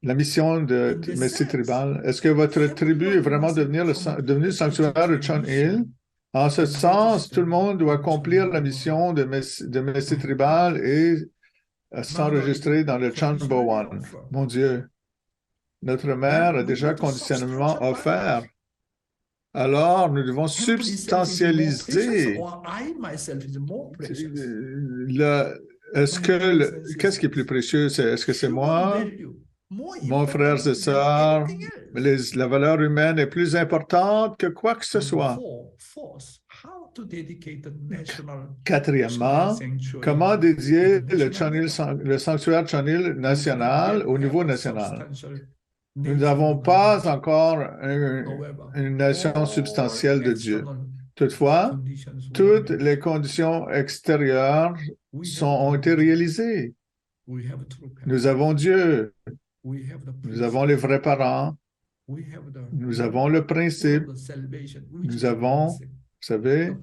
la mission de Messie tribal. Est-ce que votre tribu est vraiment devenu le sanctuaire de Chon-Il? En ce sens, tout le monde doit accomplir la mission de Messie tribal et s'enregistrer dans le Chonbo-Wan. Mon Dieu, notre mère a déjà conditionnement offert. Alors, nous devons substantialiser. Qu'est-ce qui est plus précieux? Est-ce que c'est moi, mon frère et sœur? La valeur humaine est plus importante que quoi que ce soit. Quatrièmement, comment dédier le sanctuaire Chon-Il national au niveau national? Nous n'avons pas encore une nation substantielle de Dieu. Toutefois, toutes les conditions extérieures ont été réalisées. Nous avons Dieu. Nous avons les vrais parents. Nous avons le principe. Nous avons, vous savez,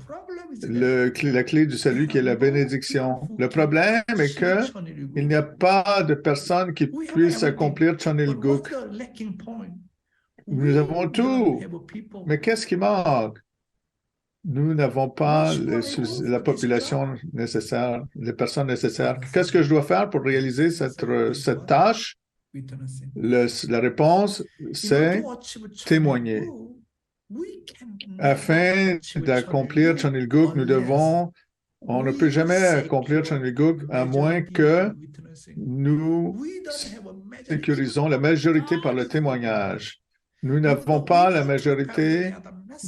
la clé du salut qui est la bénédiction. Le problème est qu'il n'y a pas de personne qui puisse accomplir Chon-Il Guk. Nous avons tout. Mais qu'est-ce qui manque? Nous n'avons pas la population nécessaire, les personnes nécessaires. Qu'est-ce que je dois faire pour réaliser cette tâche? La réponse, c'est témoigner. Afin d'accomplir Chonilguk, on ne peut jamais accomplir Chonilguk à moins que nous sécurisons la majorité par le témoignage. Nous n'avons pas la majorité,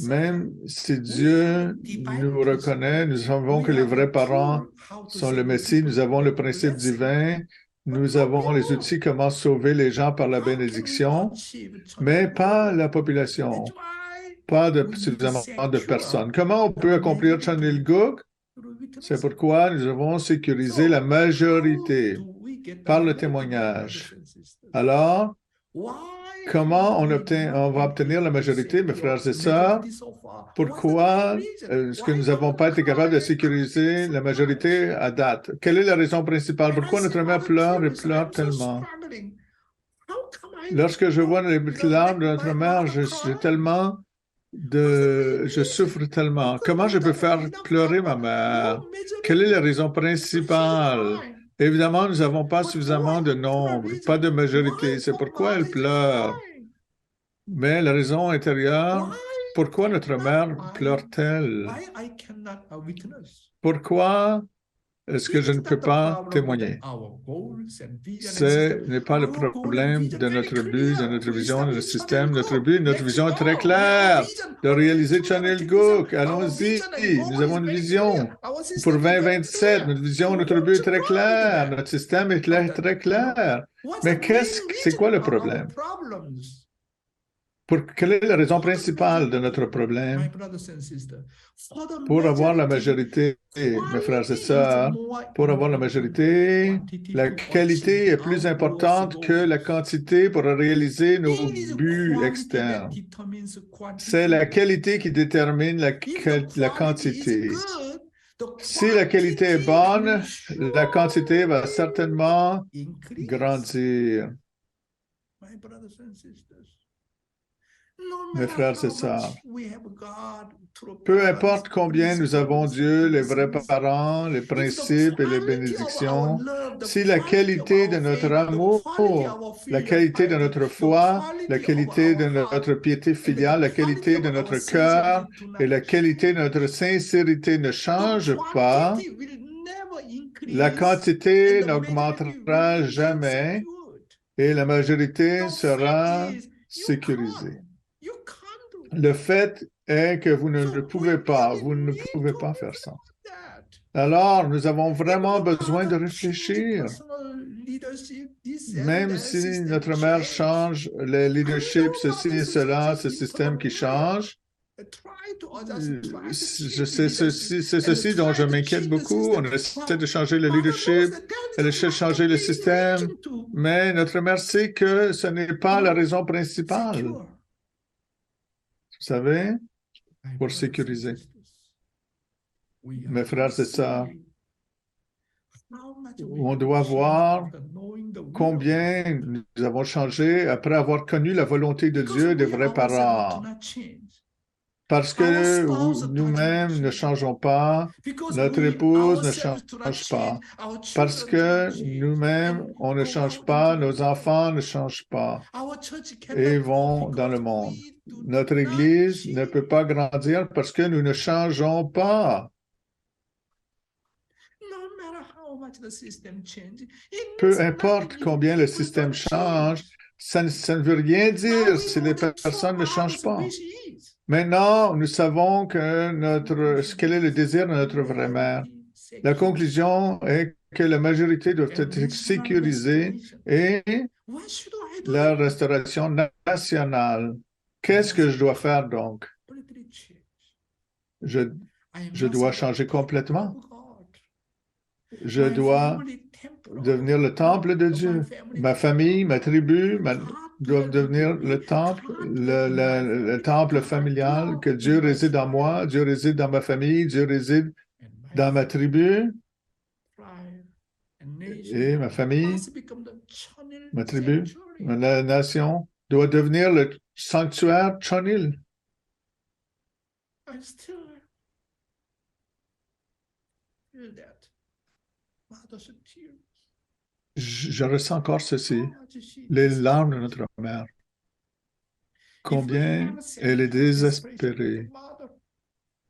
même si Dieu nous reconnaît, nous savons que les vrais parents sont le Messie, nous avons le principe divin, nous avons les outils comment sauver les gens par la bénédiction, mais pas la population, pas suffisamment de personnes. Comment on peut accomplir Chonilguk? C'est pourquoi nous avons sécurisé la majorité par le témoignage. Alors, comment on va obtenir la majorité, mes frères et sœurs? Pourquoi est-ce que nous n'avons pas été capables de sécuriser la majorité à date? Quelle est la raison principale? Pourquoi notre mère pleure et pleure tellement? Lorsque je vois les larmes de notre mère, je souffre tellement. Comment je peux faire pleurer ma mère? Quelle est la raison principale? Évidemment, nous n'avons pas suffisamment de nombre, pas de majorité. C'est pourquoi elle pleure. Mais la raison intérieure, pourquoi notre mère pleure-t-elle? Pourquoi est-ce que je ne peux pas témoigner? Ce n'est pas le problème de notre but, de notre vision, de notre système. Notre but, notre vision est très claire, de réaliser Chonilguk. Allons-y, nous avons une vision. Pour 2027, notre vision, notre but est très clair. Notre système est très clair. Mais c'est quoi le problème? Quelle est la raison principale de notre problème? Pour avoir la majorité, mes frères et sœurs, pour avoir la majorité, la qualité est plus importante que la quantité pour réaliser nos buts externes. C'est la qualité qui détermine la quantité. Si la qualité est bonne, la quantité va certainement grandir. Mes frères et sœurs, peu importe combien nous avons Dieu, les vrais parents, les principes et les bénédictions, si la qualité de notre amour, la qualité de notre foi, la qualité de notre piété filiale, la qualité de notre cœur et la qualité de notre sincérité ne changent pas, la quantité n'augmentera jamais et la majorité sera sécurisée. Le fait est que vous ne pouvez pas faire ça. Alors, nous avons vraiment besoin de réfléchir. Même si notre mère change le leadership, ceci et cela, ce système qui change, c'est ceci dont je m'inquiète beaucoup. On essaie de changer le leadership, elle essaie de changer le système, mais notre mère sait que ce n'est pas la raison principale. Vous savez, pour sécuriser. Mes frères et sœurs, on doit voir combien nous avons changé après avoir connu la volonté de Dieu et des vrais parents. Parce que nous-mêmes ne changeons pas, notre épouse ne change pas. Parce que nous-mêmes, on ne change pas, nos enfants ne changent pas et vont dans le monde. Notre Église ne peut pas grandir parce que nous ne changeons pas. Peu importe combien le système change, ça ne veut rien dire si les personnes ne changent pas. Maintenant, nous savons quel est le désir de notre vraie mère. La conclusion est que la majorité doit être sécurisée et la restauration nationale. Qu'est-ce que je dois faire donc? Je dois changer complètement. Je dois devenir le temple de Dieu. Ma famille, ma tribu doivent devenir le temple familial, que Dieu réside en moi, Dieu réside dans ma famille, Dieu réside dans ma tribu. Et ma famille, ma tribu, la nation doit devenir le sanctuaire Chonil. feel that. Mother's tears. Je ressens encore ceci, How much she les is larmes de desperate. notre mère. If we Combien have same elle est kind of desperation désespérée. of the mother,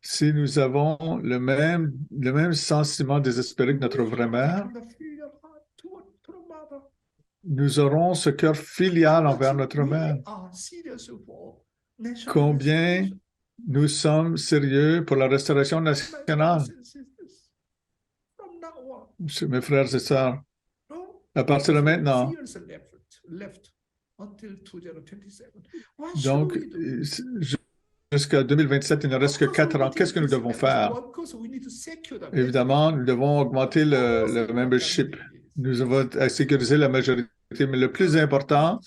Si nous avons le même sentiment désespéré que notre we vraie have mère, kind of filial heart to the mother. nous aurons ce cœur filial How envers much notre we mère. are serious for national Combien restoration. nous sommes sérieux pour la restauration My nationale, brothers and sisters, from now on, mes frères et sœurs. no À partir de maintenant, years left until 2027. What should donc we do? jusqu'à 2027, il ne reste que 4 ans. Qu'est-ce que nous devons faire? Évidemment, nous devons augmenter le membership. Nous devons sécuriser la majorité. Mais le plus important,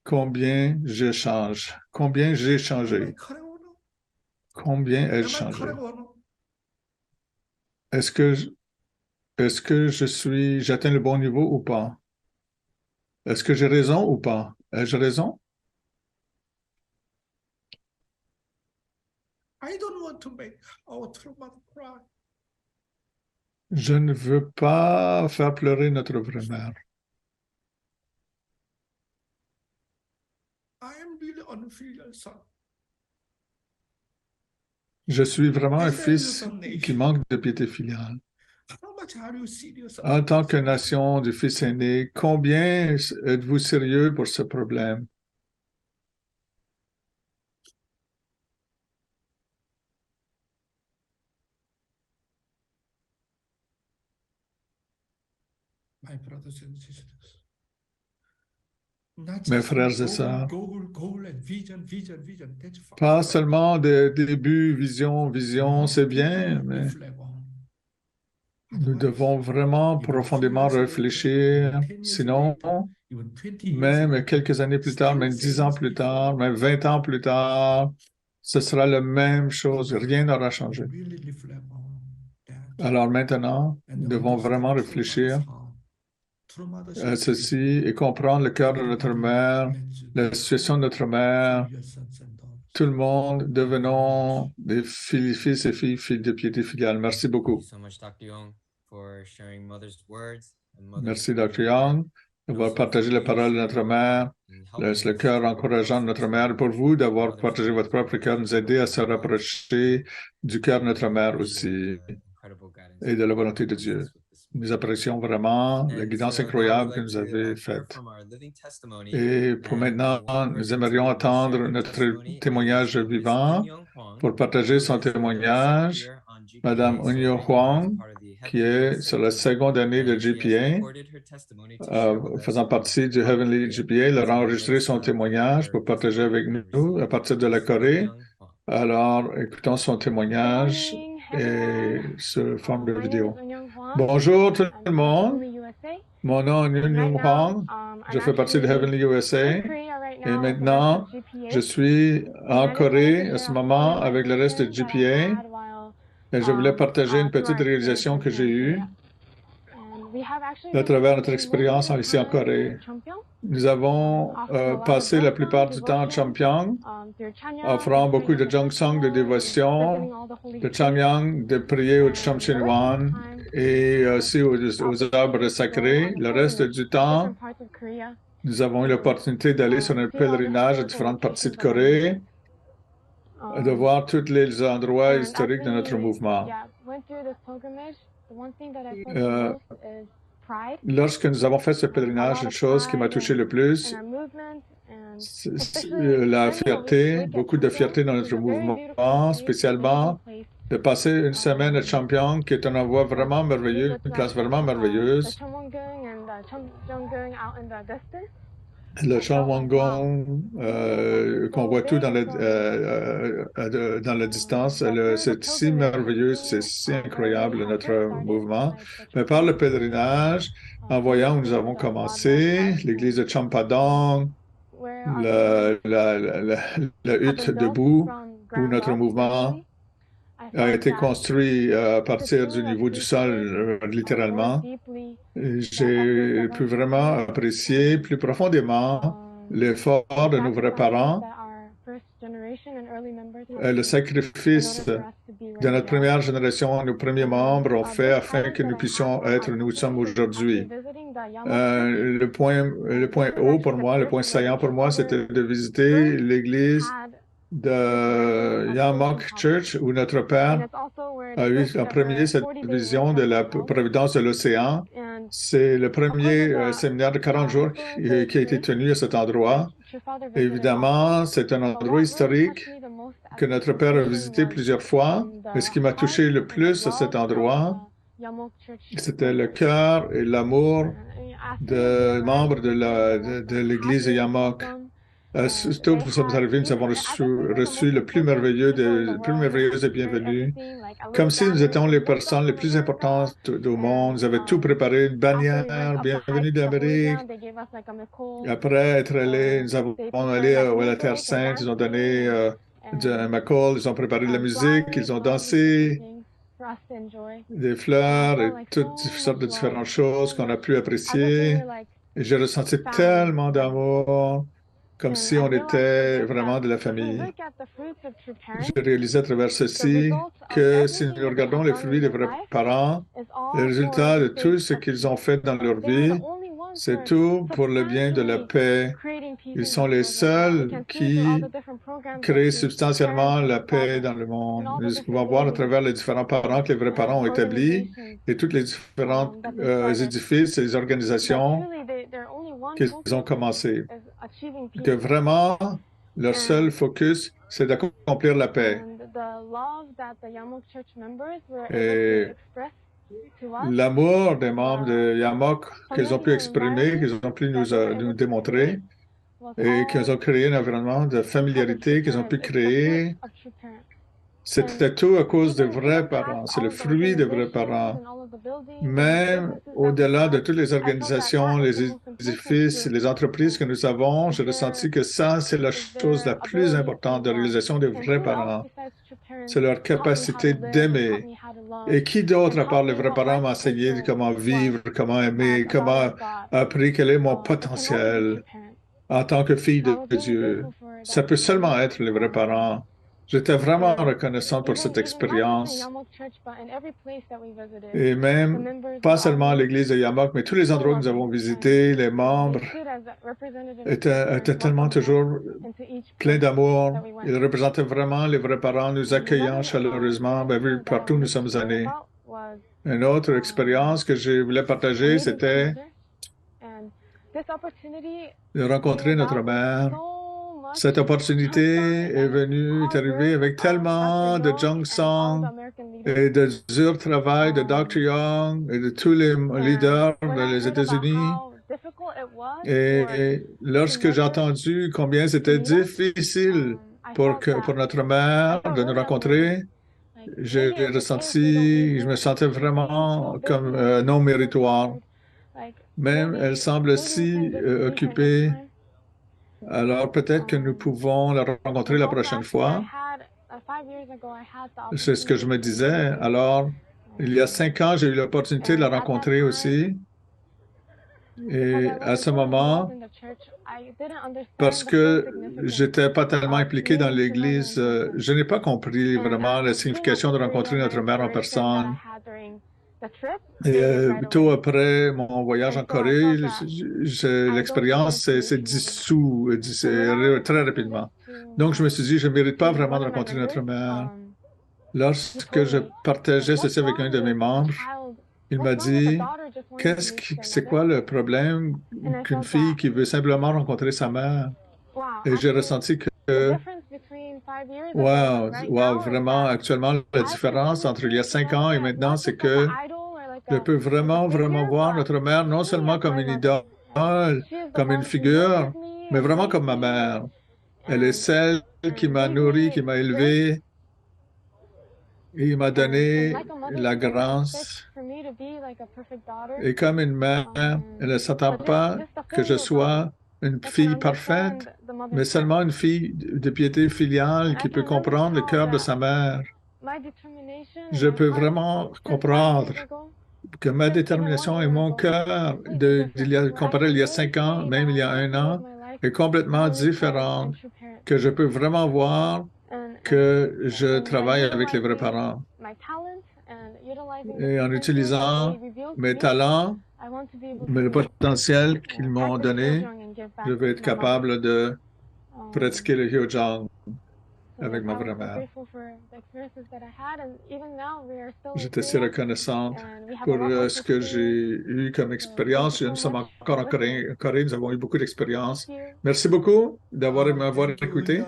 combien je change? Combien j'ai changé? Combien ai-je changé? Est-ce que j'atteins le bon niveau ou pas? Est-ce que j'ai raison ou pas? Ai-je raison? I don't want to make our mother cry. Je ne veux pas faire pleurer notre vraie mère. I am really unfilial son. Je suis vraiment un fils qui manque de piété filiale. How much are you serious En about tant this? que nation du fils aîné, combien êtes-vous sérieux pour ce problème? My brothers and sisters. Not Mes just frères et goal, sœurs, goal and vision. That's fine. pas seulement des buts, vision, c'est bien, mais Reflect on. nous devons vraiment profondément réfléchir. Sinon, Even 20 years même later, quelques années plus tard, même 10 ans plus tard, même 20 ans plus tard, ce sera la même chose. Rien n'aura changé. really reflect on that. Alors maintenant, nous devons vraiment réfléchir à ceci et comprendre le cœur de notre mère, la situation de notre mère. Tout le monde, devenons des fils et filles de piété filiale. Merci beaucoup. Thank you so much, Dr. Young, for sharing mother's words and mother's Merci, Dr. Young, d'avoir partagé la parole de notre mère, le cœur encourageant de notre mère, et pour vous d'avoir partagé votre propre cœur, nous aider à se rapprocher du cœur de notre mère aussi et de la volonté de Dieu. Nous apprécions vraiment la guidance incroyable que vous avez faite. Et pour maintenant, nous aimerions entendre notre témoignage vivant. Pour partager son témoignage, Madame Unyo Huang, qui est sur la seconde année de GPA, faisant partie du Heavenly GPA, elle a enregistré son témoignage pour partager avec nous à partir de la Corée. Alors, écoutons son témoignage et sous forme de vidéo. Bonjour tout le monde. Mon nom est Unyo Huang. Je fais partie de Heavenly USA. Et maintenant, je suis en Corée à ce moment avec le reste de GPA. Et je voulais partager une petite réalisation que j'ai eue à travers notre expérience ici en Corée. Nous avons passé la plupart du temps à Champyeong, offrant beaucoup de Jeongsong de dévotion, de Changyang de prier au Chomchinwan et aussi aux arbres sacrés. Le reste du temps, nous avons eu l'opportunité d'aller sur un pèlerinage à différentes parties de Corée, de voir tous les endroits historiques de notre mouvement. Lorsque nous avons fait ce pèlerinage, une chose qui m'a touché le plus, c'est la fierté, beaucoup de fierté dans notre mouvement, spécialement de passer une semaine à Champyeong, qui est un endroit vraiment merveilleux, une place vraiment merveilleuse. Le Changwon-gong, qu'on voit tout dans la distance, c'est si merveilleux, c'est si incroyable notre mouvement. Mais par le pèlerinage, en voyant où nous avons commencé, l'église de Champadong, la hutte debout, où notre mouvement a été construit à partir du niveau du sol, littéralement. J'ai pu vraiment apprécier plus profondément l'effort de nos vrais parents le sacrifice de notre première génération, nos premiers membres ont fait afin que nous puissions être où nous sommes aujourd'hui. Le point haut pour moi, le point saillant pour moi, c'était de visiter l'église de Yamok Church, où notre père a eu en premier cette vision de la providence de l'océan. C'est le premier séminaire de 40 jours qui a été tenu à cet endroit. Évidemment, c'est un endroit historique que notre père a visité plusieurs fois. Et ce qui m'a touché le plus à cet endroit, c'était le cœur et l'amour des membres de l'église de Yamok. Surtout que nous sommes arrivés, nous avons reçu le plus merveilleux et bienvenu. Comme si nous étions les personnes les plus importantes au monde. Ils avaient tout préparé, une bannière, bienvenue d'Amérique. Après être allés, nous avons allé à la Terre Sainte, ils ont donné un McCall, ils ont préparé de la musique, ils ont dansé, des fleurs et toutes sortes de différentes choses qu'on a pu apprécier. Et j'ai ressenti tellement d'amour, comme si on était vraiment de la famille. J'ai réalisé à travers ceci que si nous regardons les fruits des vrais parents, le résultat de tout ce qu'ils ont fait dans leur vie, c'est tout pour le bien de la paix. Ils sont les seuls qui créent substantiellement la paix dans le monde. Nous pouvons voir à travers les différents parents que les vrais parents ont établis et tous les différents édifices et les organisations qu'ils ont commencé. Que vraiment, leur seul focus, c'est d'accomplir la paix. Et l'amour des membres de Yamok qu'ils ont pu exprimer, qu'ils ont pu nous démontrer, et qu'ils ont créé un environnement de familiarité qu'ils ont pu créer, c'était tout à cause des vrais parents. C'est le fruit des vrais parents. Même au-delà de toutes les organisations, les édifices, les entreprises que nous avons, j'ai ressenti que ça, c'est la chose la plus importante de la réalisation des vrais parents. C'est leur capacité d'aimer. Et qui d'autre, à part les vrais parents, m'a enseigné comment vivre, comment aimer, comment appris quel est mon potentiel en tant que fille de Dieu. Ça peut seulement être les vrais parents. J'étais vraiment reconnaissante pour cette expérience. Et même, pas seulement à l'église de Yamok, mais tous les endroits que nous avons visités, les membres étaient tellement toujours pleins d'amour. Ils représentaient vraiment les vrais parents, nous accueillant chaleureusement partout où nous sommes allés. Une autre expérience que je voulais partager, c'était de rencontrer notre mère. Cette opportunité est arrivée avec tellement de Jung Song et de dur travail de Dr. Young et de tous les leaders des États-Unis. Et lorsque j'ai entendu combien c'était difficile pour notre mère de nous rencontrer, je me sentais vraiment comme non méritoire. Même elle semble si occupée. Alors, peut-être que nous pouvons la rencontrer la prochaine fois. C'est ce que je me disais. Alors, il y a 5 ans, j'ai eu l'opportunité de la rencontrer aussi. Et à ce moment, parce que j'étais pas tellement impliqué dans l'Église, je n'ai pas compris vraiment la signification de rencontrer notre mère en personne. Et tôt après mon voyage en Corée, l'expérience s'est dissoute très rapidement. Donc, je me suis dit, je ne mérite pas vraiment de rencontrer notre mère. Lorsque je partageais ceci avec un de mes membres, il m'a dit, c'est quoi le problème qu'une fille qui veut simplement rencontrer sa mère? Et j'ai ressenti que, vraiment, actuellement, la différence entre il y a 5 ans et maintenant, c'est que je peux vraiment voir notre mère non seulement comme une idole, comme une figure, mais vraiment comme ma mère. Elle est celle qui m'a nourri, qui m'a élevé, et il m'a donné la grâce. Et comme une mère, elle ne s'attend pas que je sois une fille parfaite, mais seulement une fille de piété filiale qui peut comprendre le cœur de sa mère. Je peux vraiment comprendre que ma détermination et mon cœur, comparé il y a 5 ans, même il y a 1 an, est complètement différente, que je peux vraiment voir que je travaille avec les vrais parents. Et en utilisant mes talents, mais le potentiel qu'ils m'ont donné, je vais être capable de pratiquer le Hyojang avec ma vraie mère. J'étais si reconnaissante pour ce que j'ai eu comme expérience. Nous sommes encore en Corée, nous avons eu beaucoup d'expérience. Merci beaucoup m'avoir écouté.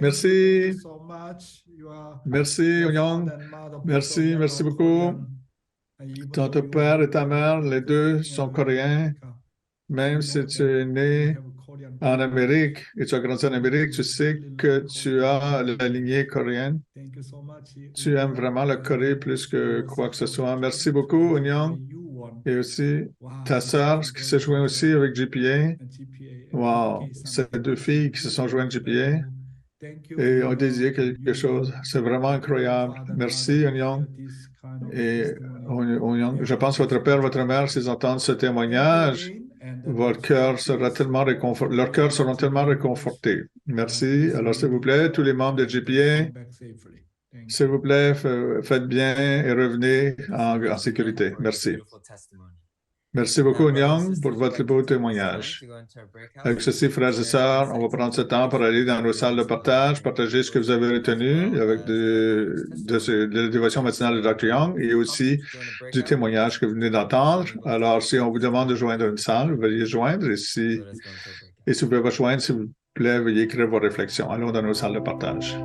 Merci. Merci, Onyong. Merci beaucoup. Ton père et ta mère, les deux sont coréens. Même si tu es né en Amérique et tu as grandi en Amérique, tu sais que tu as la lignée coréenne. Tu aimes vraiment la Corée plus que quoi que ce soit. Merci beaucoup, Onyong. Et aussi ta sœur qui se joint aussi avec GPA. Wow, ces deux filles qui se sont jointes GPA et ont dédié quelque chose. C'est vraiment incroyable. Merci, Onyong. Et Onyong, je pense que votre père, votre mère, s'ils entendent ce témoignage, leur cœur seront tellement réconfortés. Merci. Alors, s'il vous plaît, tous les membres de GPA, s'il vous plaît, faites bien et revenez en sécurité. Merci. Merci beaucoup, Nyang, pour votre beau témoignage. Avec ceci, frères et sœurs, on va prendre ce temps pour aller dans nos salles de partage, partager ce que vous avez retenu avec de la dévotion matinale de Dr. Young et aussi du témoignage que vous venez d'entendre. Alors, si on vous demande de joindre une salle, veuillez joindre et si vous pouvez pas joindre, s'il vous plaît, veuillez écrire vos réflexions. Allons dans nos salles de partage.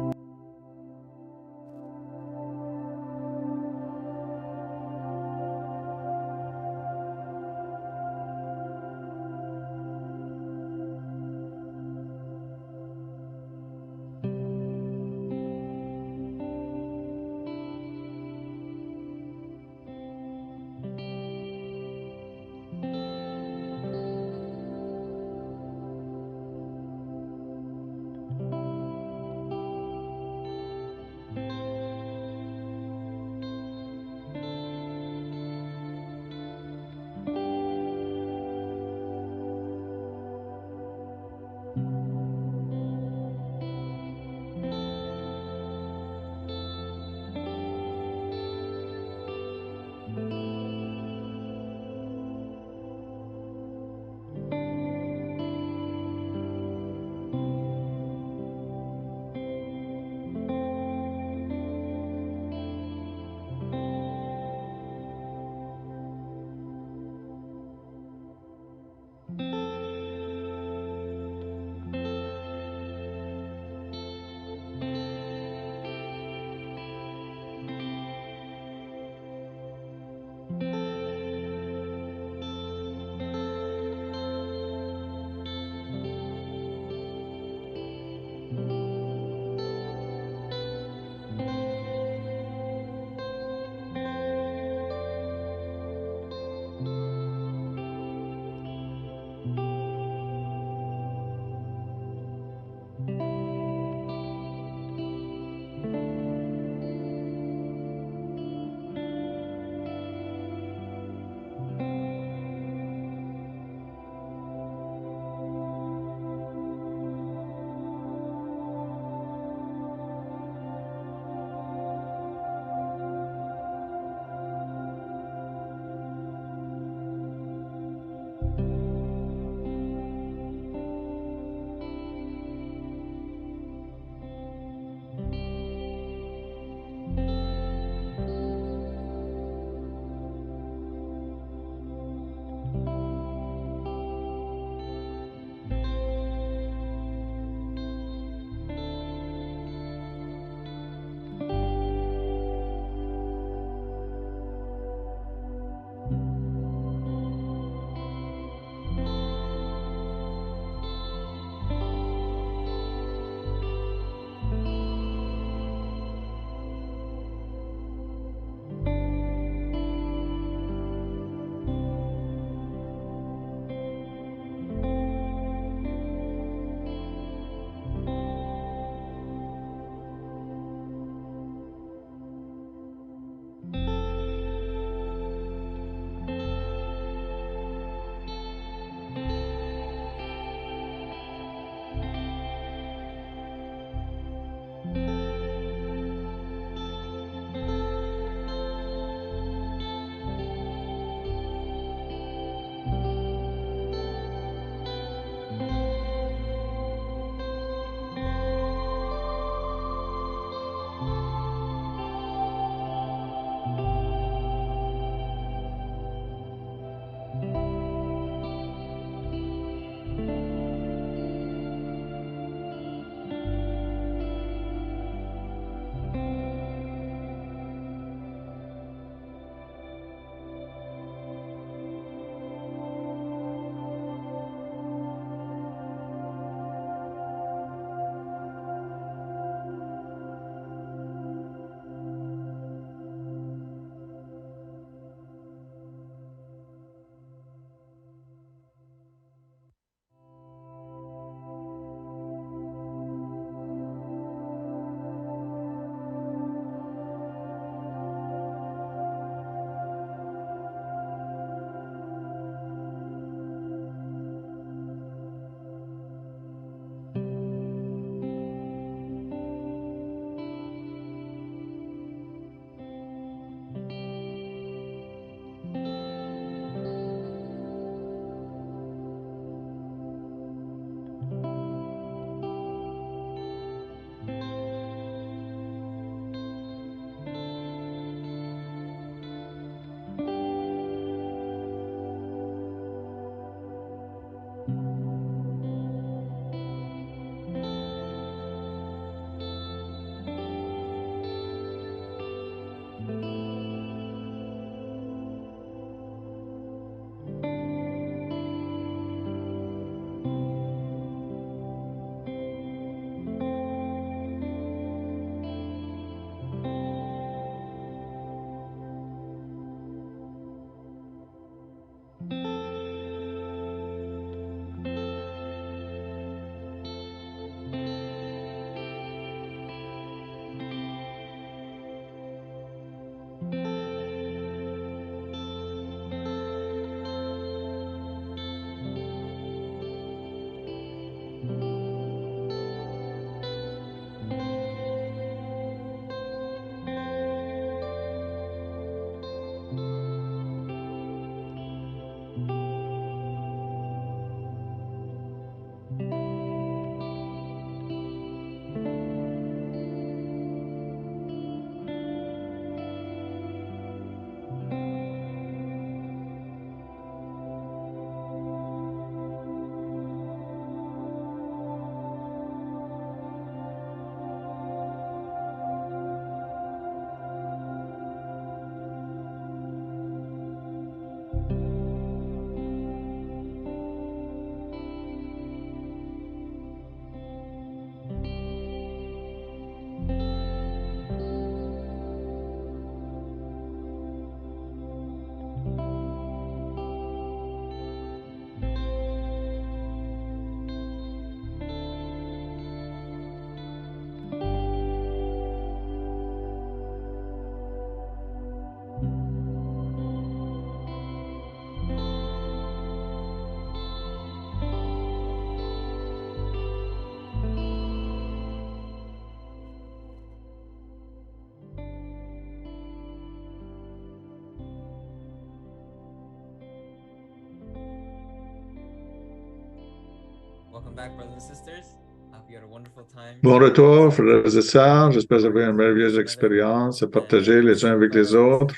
Welcome back, brothers and sisters. I hope you had a wonderful time. Bon retour, frères et sœurs. J'espère que vous avez une merveilleuse expérience à partager les uns avec les autres.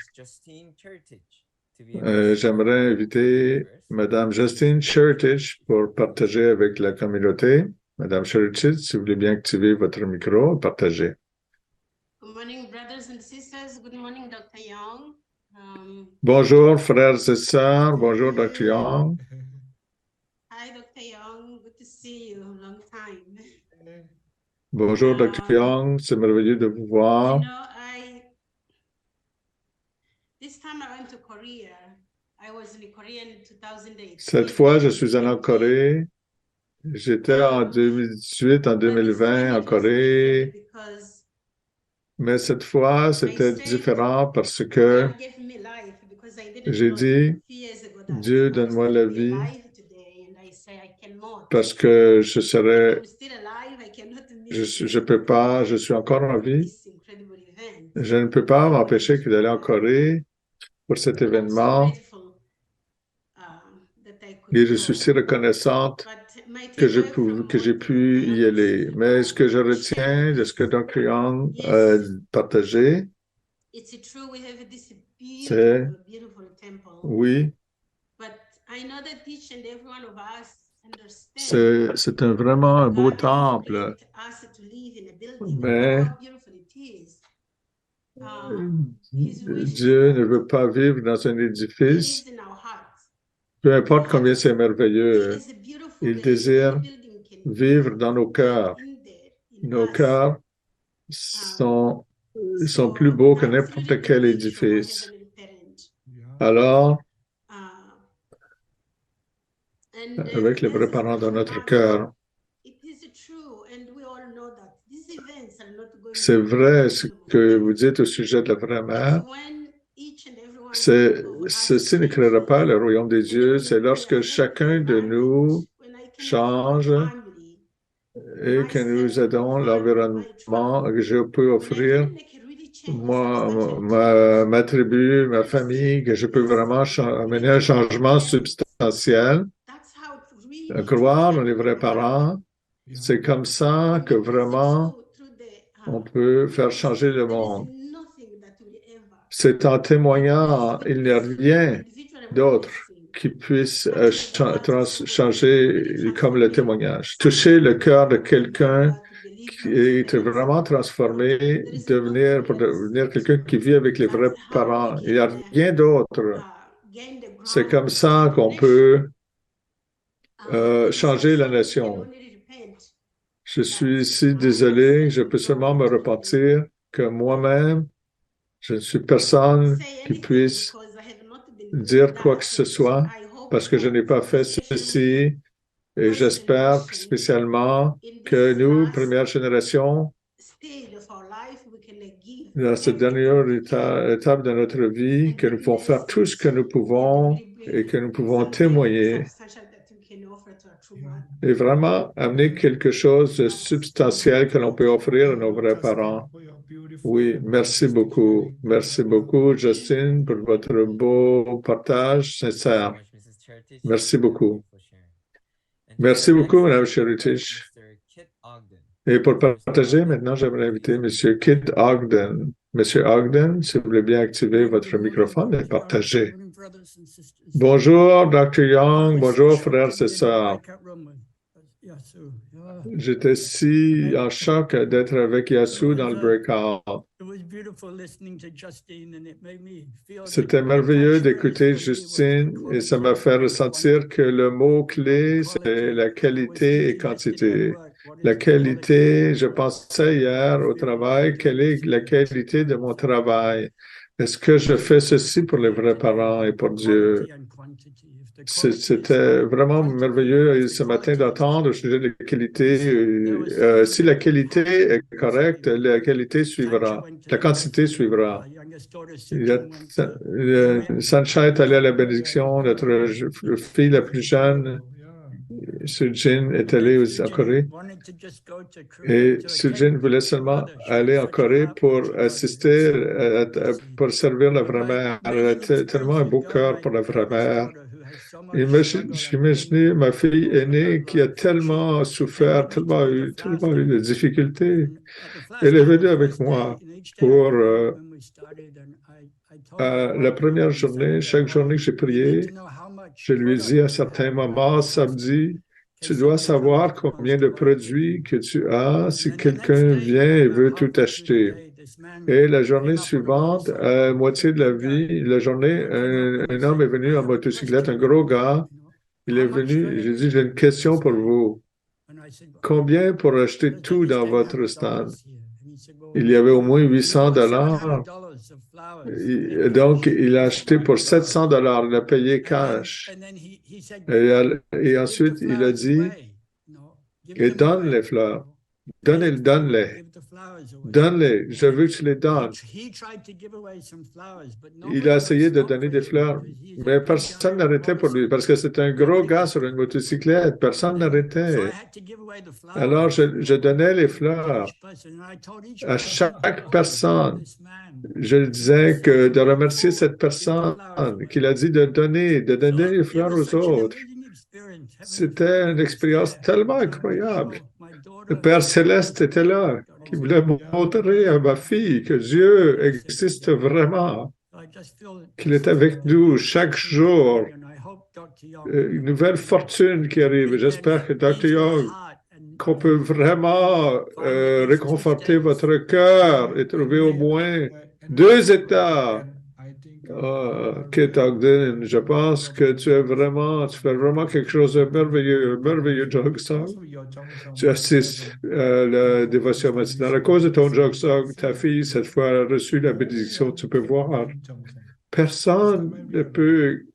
J'aimerais inviter Madame Justine Chertich pour partager avec la communauté. Madame Chertich, si vous voulez bien activer votre micro, partagez. Good morning, brothers and sisters. Good morning, Dr. Young. Bonjour, frères et sœurs. Bonjour, Dr. Young. Hi, Dr. Young. Good to see you. Long time. Bonjour, Dr. Young. C'est merveilleux de vous voir. You know, this time I went to Korea. I was in Korea in 2008. Cette fois, je suis allé en Corée. J'étais en 2018, en 2020 en Corée. Mais cette fois, c'était différent parce que j'ai dit, Dieu, donne-moi la vie parce que je peux pas, je suis encore en vie. Je ne peux pas m'empêcher que d'aller en Corée pour cet événement. Et je suis si reconnaissante que j'ai pu y aller. Mais ce que je retiens de ce que Dr. Young a partagé, c'est, oui, c'est vraiment un beau temple, mais Dieu ne veut pas vivre dans un édifice, peu importe combien c'est merveilleux, il désire vivre dans nos cœurs. Nos cœurs sont plus beaux que n'importe quel édifice. Alors, avec les vrais parents dans notre cœur, c'est vrai ce que vous dites au sujet de la vraie mère. Ceci ne créera pas le royaume des dieux. C'est lorsque chacun de nous change et que nous aidons l'environnement que je peux offrir, moi, ma tribu, ma famille, que je peux vraiment amener un changement substantiel. Croire dans les vrais parents, c'est comme ça que vraiment on peut faire changer le monde. C'est en témoignant, il n'y a rien d'autre qui puisse changer comme le témoignage. Toucher le cœur de quelqu'un qui est vraiment transformé, pour devenir quelqu'un qui vit avec les vrais parents. Il n'y a rien d'autre. C'est comme ça qu'on peut changer la nation. Je suis si désolé, je peux seulement me repentir que moi-même, je ne suis personne qui puisse dire quoi que ce soit parce que je n'ai pas fait ceci et j'espère spécialement que nous, première génération, dans cette dernière étape de notre vie, que nous pouvons faire tout ce que nous pouvons et que nous pouvons témoigner et vraiment amener quelque chose de substantiel que l'on peut offrir à nos vrais parents. Oui, merci beaucoup. Merci beaucoup, Justine, pour votre beau partage sincère. Merci beaucoup. Merci beaucoup, Mme Chertich. Et pour partager, maintenant, j'aimerais inviter M. Kit Ogden. M. Ogden, si vous voulez bien activer votre microphone et partager. Bonjour, Dr. Young. Bonjour, frères et sœurs. J'étais si en choc d'être avec Yasu dans le breakout. C'était merveilleux d'écouter Justine et ça m'a fait ressentir que le mot-clé, c'est la qualité et quantité. La qualité, je pensais hier au travail, quelle est la qualité de mon travail? Est-ce que je fais ceci pour les vrais parents et pour Dieu? C'était vraiment merveilleux ce matin d'entendre au sujet de la qualité. Si la qualité est correcte, la qualité suivra, la quantité suivra. Sancha est allé à la bénédiction, notre fille la plus jeune, Sujin est allée en Corée. Et Sujin voulait seulement aller en Corée pour assister, pour servir la vraie mère. Elle a tellement un beau cœur pour la vraie mère. Imaginez ma fille aînée qui a tellement souffert, tellement eu de difficultés. Elle est venue avec moi pour la première journée, chaque journée que j'ai prié, je lui ai dit à certains moments, samedi, tu dois savoir combien de produits que tu as si quelqu'un vient et veut tout acheter. Et la journée suivante, à moitié de la journée, un homme est venu en motocyclette, un gros gars. Il est venu, j'ai dit, j'ai une question pour vous. Combien pour acheter tout dans votre stand? Il y avait au moins $800. Donc, il a acheté pour $700. Il a payé cash. Et ensuite, il a dit, et donne les fleurs. Donne-les. Donne-les. Je veux que tu les donnes. Il a essayé de donner des fleurs, mais personne n'arrêtait pour lui parce que c'est un gros gars sur une motocyclette. Personne n'arrêtait. Alors, je donnais les fleurs à chaque personne. Je disais que de remercier cette personne qu'il a dit de donner les fleurs aux autres. C'était une expérience tellement incroyable. Le Père Céleste était là, qui voulait montrer à ma fille que Dieu existe vraiment, qu'il est avec nous chaque jour. Une nouvelle fortune qui arrive. J'espère que Dr. Young, qu'on peut vraiment réconforter votre cœur et trouver au moins 2 états. Kate Ogden, je pense que tu fais vraiment quelque chose de merveilleux, merveilleux Jog Song. Tu assistes à la dévotion matinale. À cause de ton Jog Song, ta fille, cette fois, a reçu la bénédiction. Tu peux voir. Personne ne peut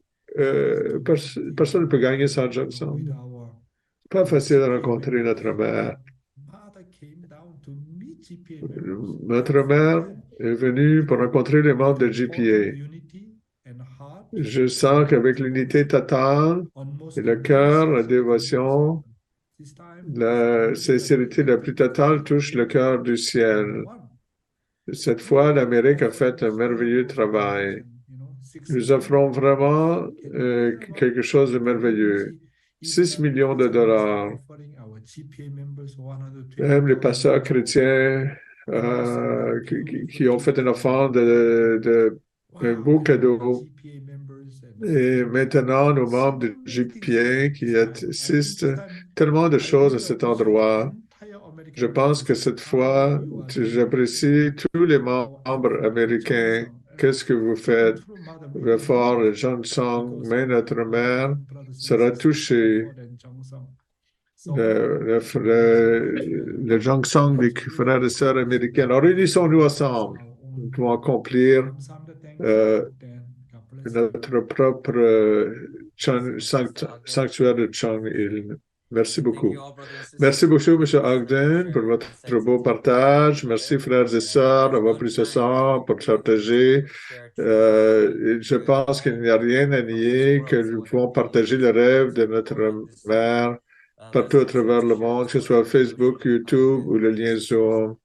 gagner sans Jog Song. Pas facile de rencontrer notre mère. Notre mère est venue pour rencontrer les membres de GPA. Je sens qu'avec l'unité totale et le cœur, la dévotion, la sincérité la plus totale touche le cœur du ciel. Cette fois, l'Amérique a fait un merveilleux travail. Nous offrons vraiment quelque chose de merveilleux. 6 millions de dollars. Même les pasteurs chrétiens qui ont fait une offrande un beau cadeau. Et maintenant, nos membres de GPA qui assistent tellement de choses à cet endroit. Je pense que cette fois, j'apprécie tous les membres américains. Qu'est-ce que vous faites? Le fort, le Jong Song, mais notre mère sera touchée. Le Jong Song des frères et sœurs américains. Alors, réunissons-nous ensemble. Nous pouvons accomplir notre propre sanctuaire de Chung Il. Merci beaucoup. Merci beaucoup, M. Ogden, pour votre beau partage. Merci, frères et sœurs, d'avoir pris ce temps pour partager. Je pense qu'il n'y a rien à nier, que nous pouvons partager le rêve de notre mère partout à travers le monde, que ce soit Facebook, YouTube ou le lien Zoom.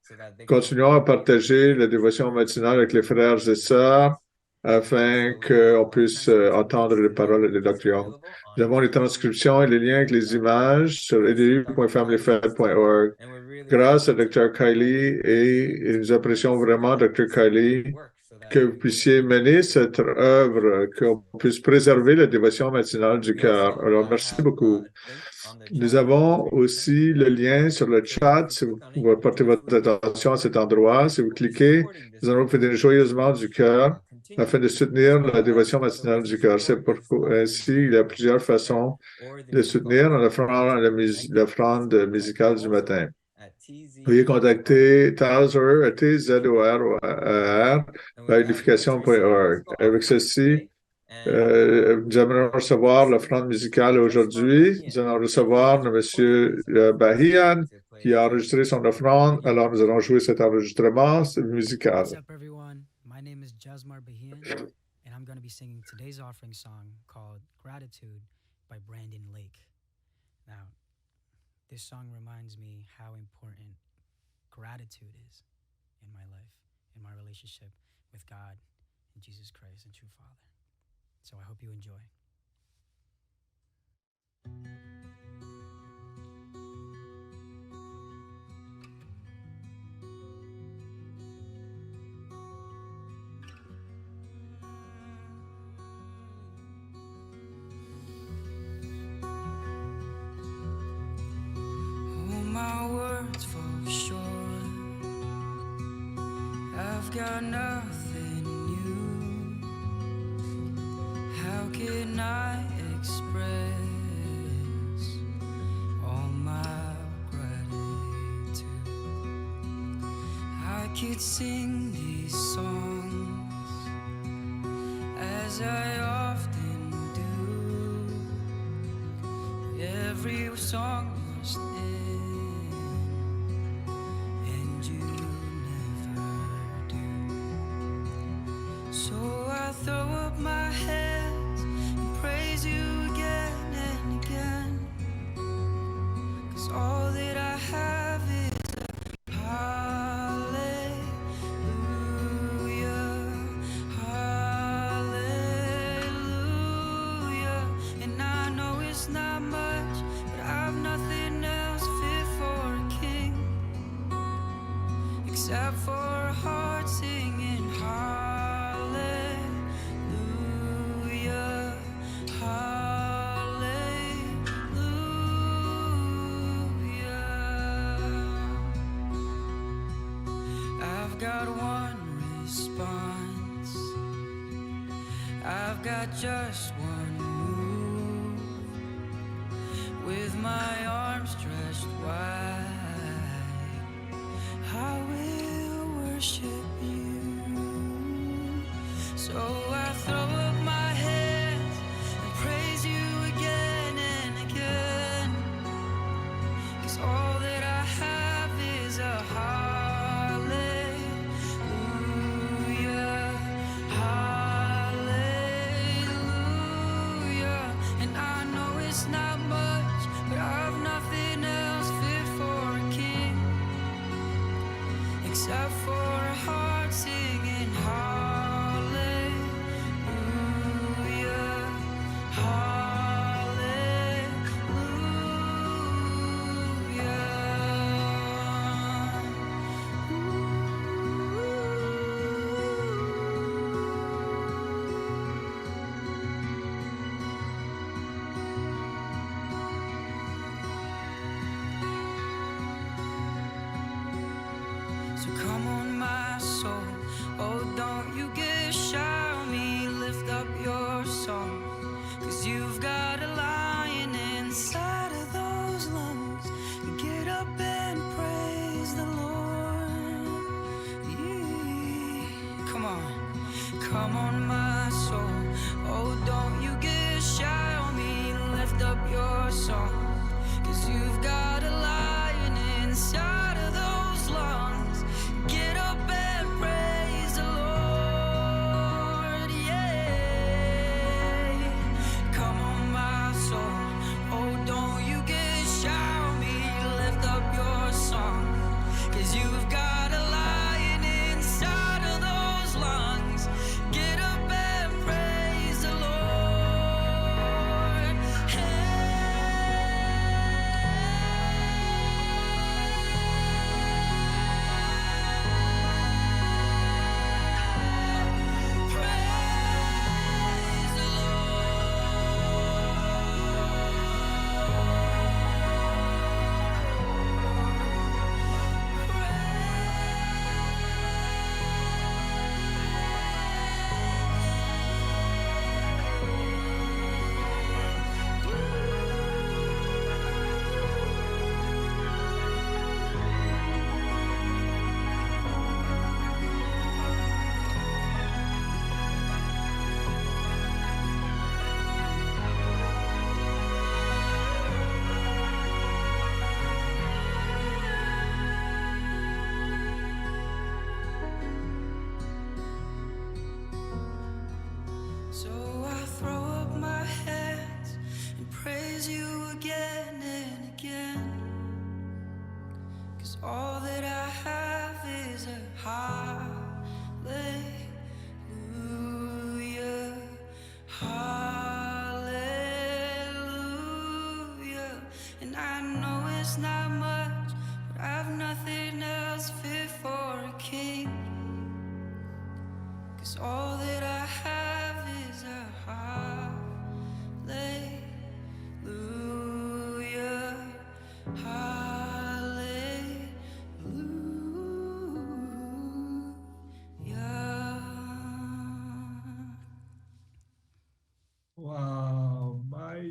Continuons à partager la dévotion matinale avec les frères et sœurs afin qu'on puisse entendre les paroles de Dr. Young. Nous avons les transcriptions et les liens avec les images sur edu.familyfed.org. Grâce à Dr. Kylie et nous apprécions vraiment Dr. Kylie que vous puissiez mener cette œuvre, qu'on puisse préserver la dévotion matinale du cœur. Alors, merci beaucoup. Nous avons aussi le lien sur le chat. Si vous portez votre attention à cet endroit, si vous cliquez, nous allons vous faire joyeusement du cœur afin de soutenir la dévotion matinale du cœur. C'est pourquoi ainsi, il y a plusieurs façons de soutenir en offrant l'offrande musicale du matin. Veuillez contacter Tazor, T-Z-O-R, à unification.org. Avec ceci, nous allons recevoir l'offrande musicale aujourd'hui. Nous allons recevoir M. Bahian qui a enregistré son offrande. Alors, nous allons jouer cet enregistrement musical. What's up, everyone? My name is Jasmar Bahian, and I'm going to be singing today's offering song called Gratitude by Brandon Lake. Now, this song reminds me how important gratitude is in my life, in my relationship with God and Jesus Christ and true Father. So I hope you enjoy. All my words fall short. I've got nothing new. How can I express all my gratitude? I could sing these songs as I often do. Every song must end, and you never do. So I throw up my hands and praise you again and again. 'Cause all that I have is a hallelujah, hallelujah. And I know it's not much, but I've nothing else fit for a king except for a heart singing hallelujah, hallelujah. I've got one response, I've got just one move. With my arms stretched wide, I will worship you. So I throw up my hands and praise you again and again. 'Cause all that I have is a hallelujah, hallelujah. And I know it's not much, but I've nothing else fit for a king except for a heart singing hallelujah, So come on, my soul, oh, don't you get shy on me. Lift up your song, 'cause you've got a lion inside of those lungs. Get up and praise the Lord. Yeah. Come on, my soul, oh, don't you get shy on me. Lift up your song, 'cause you've got a lion inside of those lungs. Get up and praise the Lord, yeah. Come on, my soul, oh, don't you get shy on me. Lift up your song, 'cause you've got a lion inside of those lungs. Get up and praise the Lord, praise the So I throw up my hands and praise you again and again. 'Cause all that I have is a hallelujah, hallelujah.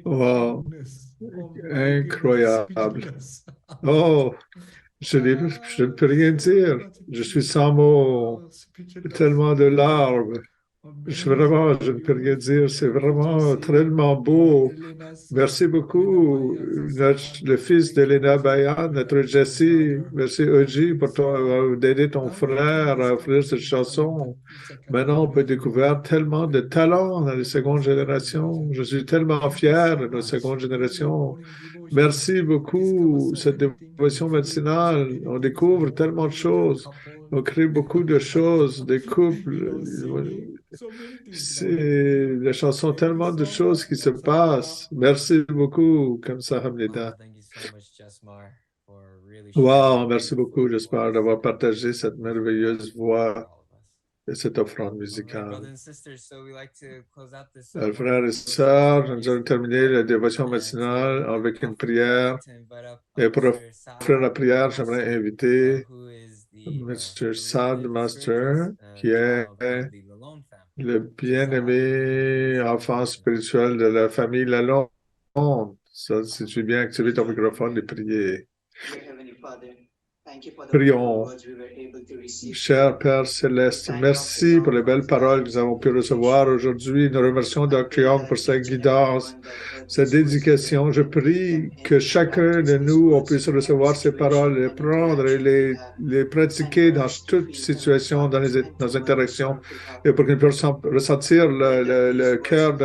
Wow, calmness, incroyable. speechless. Oh, je ne peux rien dire. Je suis sans mots, tellement de larmes. Je ne peux rien dire. C'est vraiment tellement beau. Merci beaucoup, le fils d'Elena Bayan, notre Jesse. Merci, Oji, pour d'aider ton frère à offrir cette chanson. Maintenant, on peut découvrir tellement de talents dans les secondes générations. Je suis tellement fier de nos secondes générations. Merci beaucoup, cette dévotion matinale. On découvre tellement de choses. On crée beaucoup de choses, des couples. C'est la chanson, tellement de choses qui se passent. Merci beaucoup, comme ça, Hamlida. Thank you so much, Jasmar, for really Wow, merci beaucoup, j'espère, d'avoir partagé cette merveilleuse voix et cette offrande musicale. brothers and sisters, so we like to close out this Frères et sœurs, nous allons terminer la dévotion matinale avec une prière. Et pour offrir la prière, j'aimerais inviter Mr. Sad Master, qui est le bien-aimé enfant spirituel de la famille Lalonde. Ça, si tu veux bien activer ton microphone et prier. Prions. Cher Père Céleste, merci pour les belles paroles que nous avons pu recevoir aujourd'hui. Nous remercions Dr. Young pour sa guidance, sa dédication. Je prie que chacun de nous, on puisse recevoir ces paroles, les prendre et les pratiquer dans toute situation, dans nos interactions, et pour que nous puissions ressentir le cœur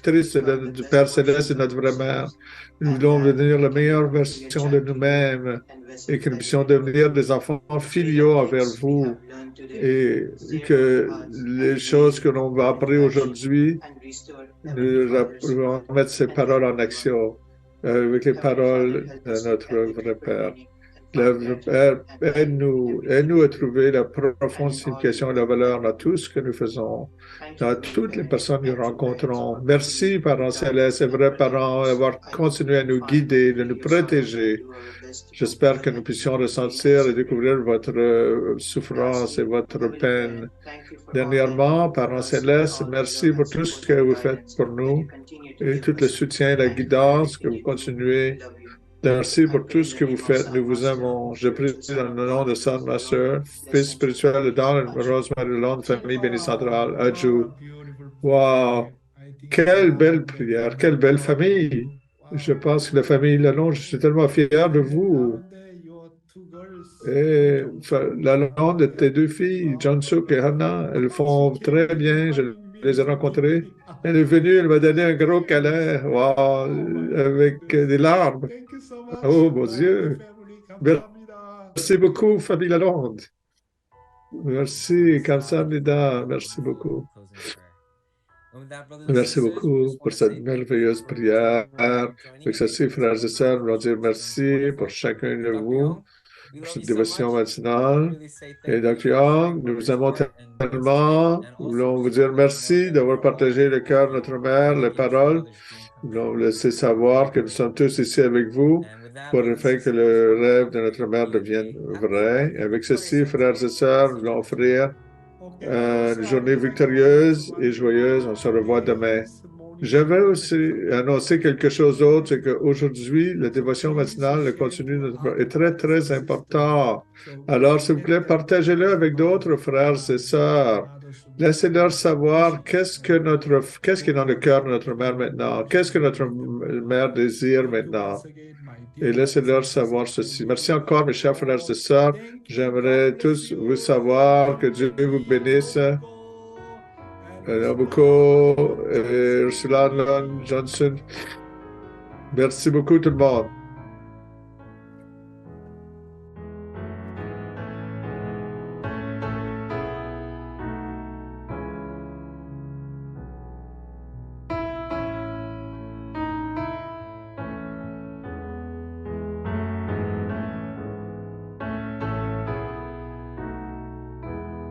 triste du Père Céleste et notre vraie mère. Nous voulons devenir la meilleure version de nous-mêmes et que nous puissions devenir des enfants filiaux envers vous et que les choses que l'on va appris aujourd'hui, nous allons mettre ces paroles en action avec les paroles de notre vrai Père. Aide-nous à trouver la profonde signification et la valeur dans tout ce que nous faisons, dans toutes les personnes que nous rencontrons. Merci, Parents Célestes et vrais parents, d'avoir continué à nous guider, de nous protéger. J'espère que nous puissions ressentir et découvrir votre souffrance et votre peine. Dernièrement, Parents Célestes, merci pour tout ce que vous faites pour nous et tout le soutien et la guidance que vous continuez. Merci pour tout ce que vous faites. Nous vous aimons. Je prie dans le nom de Sainte ma sœur, fils spirituel de Don Rosemary Lalonde, famille bénie centrale, Adjou. Wow! Quelle belle prière, quelle belle famille. Je pense que la famille Lalonde, je suis tellement fier de vous. Et Lalonde et tes deux filles, Johnsuk et Hannah, elles font très bien. Je les ai rencontrées. Elle est venue, elle m'a donné un gros câlin, wow, avec des larmes. Oh mon Dieu! Merci beaucoup, famille Lalonde. Merci, Kamsamnida. Merci beaucoup. Merci beaucoup pour cette merveilleuse prière. Avec ceci, frères et sœurs, nous voulons dire merci pour chacun de vous, pour cette dévotion matinale. Et Dr. Young, nous vous aimons tellement. Nous voulons vous dire merci d'avoir partagé le cœur de notre mère, les paroles. Nous voulons vous laisser savoir que nous sommes tous ici avec vous pour faire que le rêve de notre mère devienne vrai. Et avec ceci, frères et sœurs, nous voulons offrir une journée victorieuse et joyeuse. On se revoit demain. Je vais aussi annoncer quelque chose d'autre, c'est qu'aujourd'hui, la dévotion matinale, le contenu est très, très important. Alors, s'il vous plaît, partagez-le avec d'autres frères et sœurs. Laissez-leur savoir qu'est-ce qui est dans le cœur de notre mère maintenant, qu'est-ce que notre mère désire maintenant. Et laissez-leur savoir ceci. Merci encore, mes chers frères et sœurs. J'aimerais tous vous savoir. Que Dieu vous bénisse. Nabucco et Ursula Johnson. Merci beaucoup tout le monde.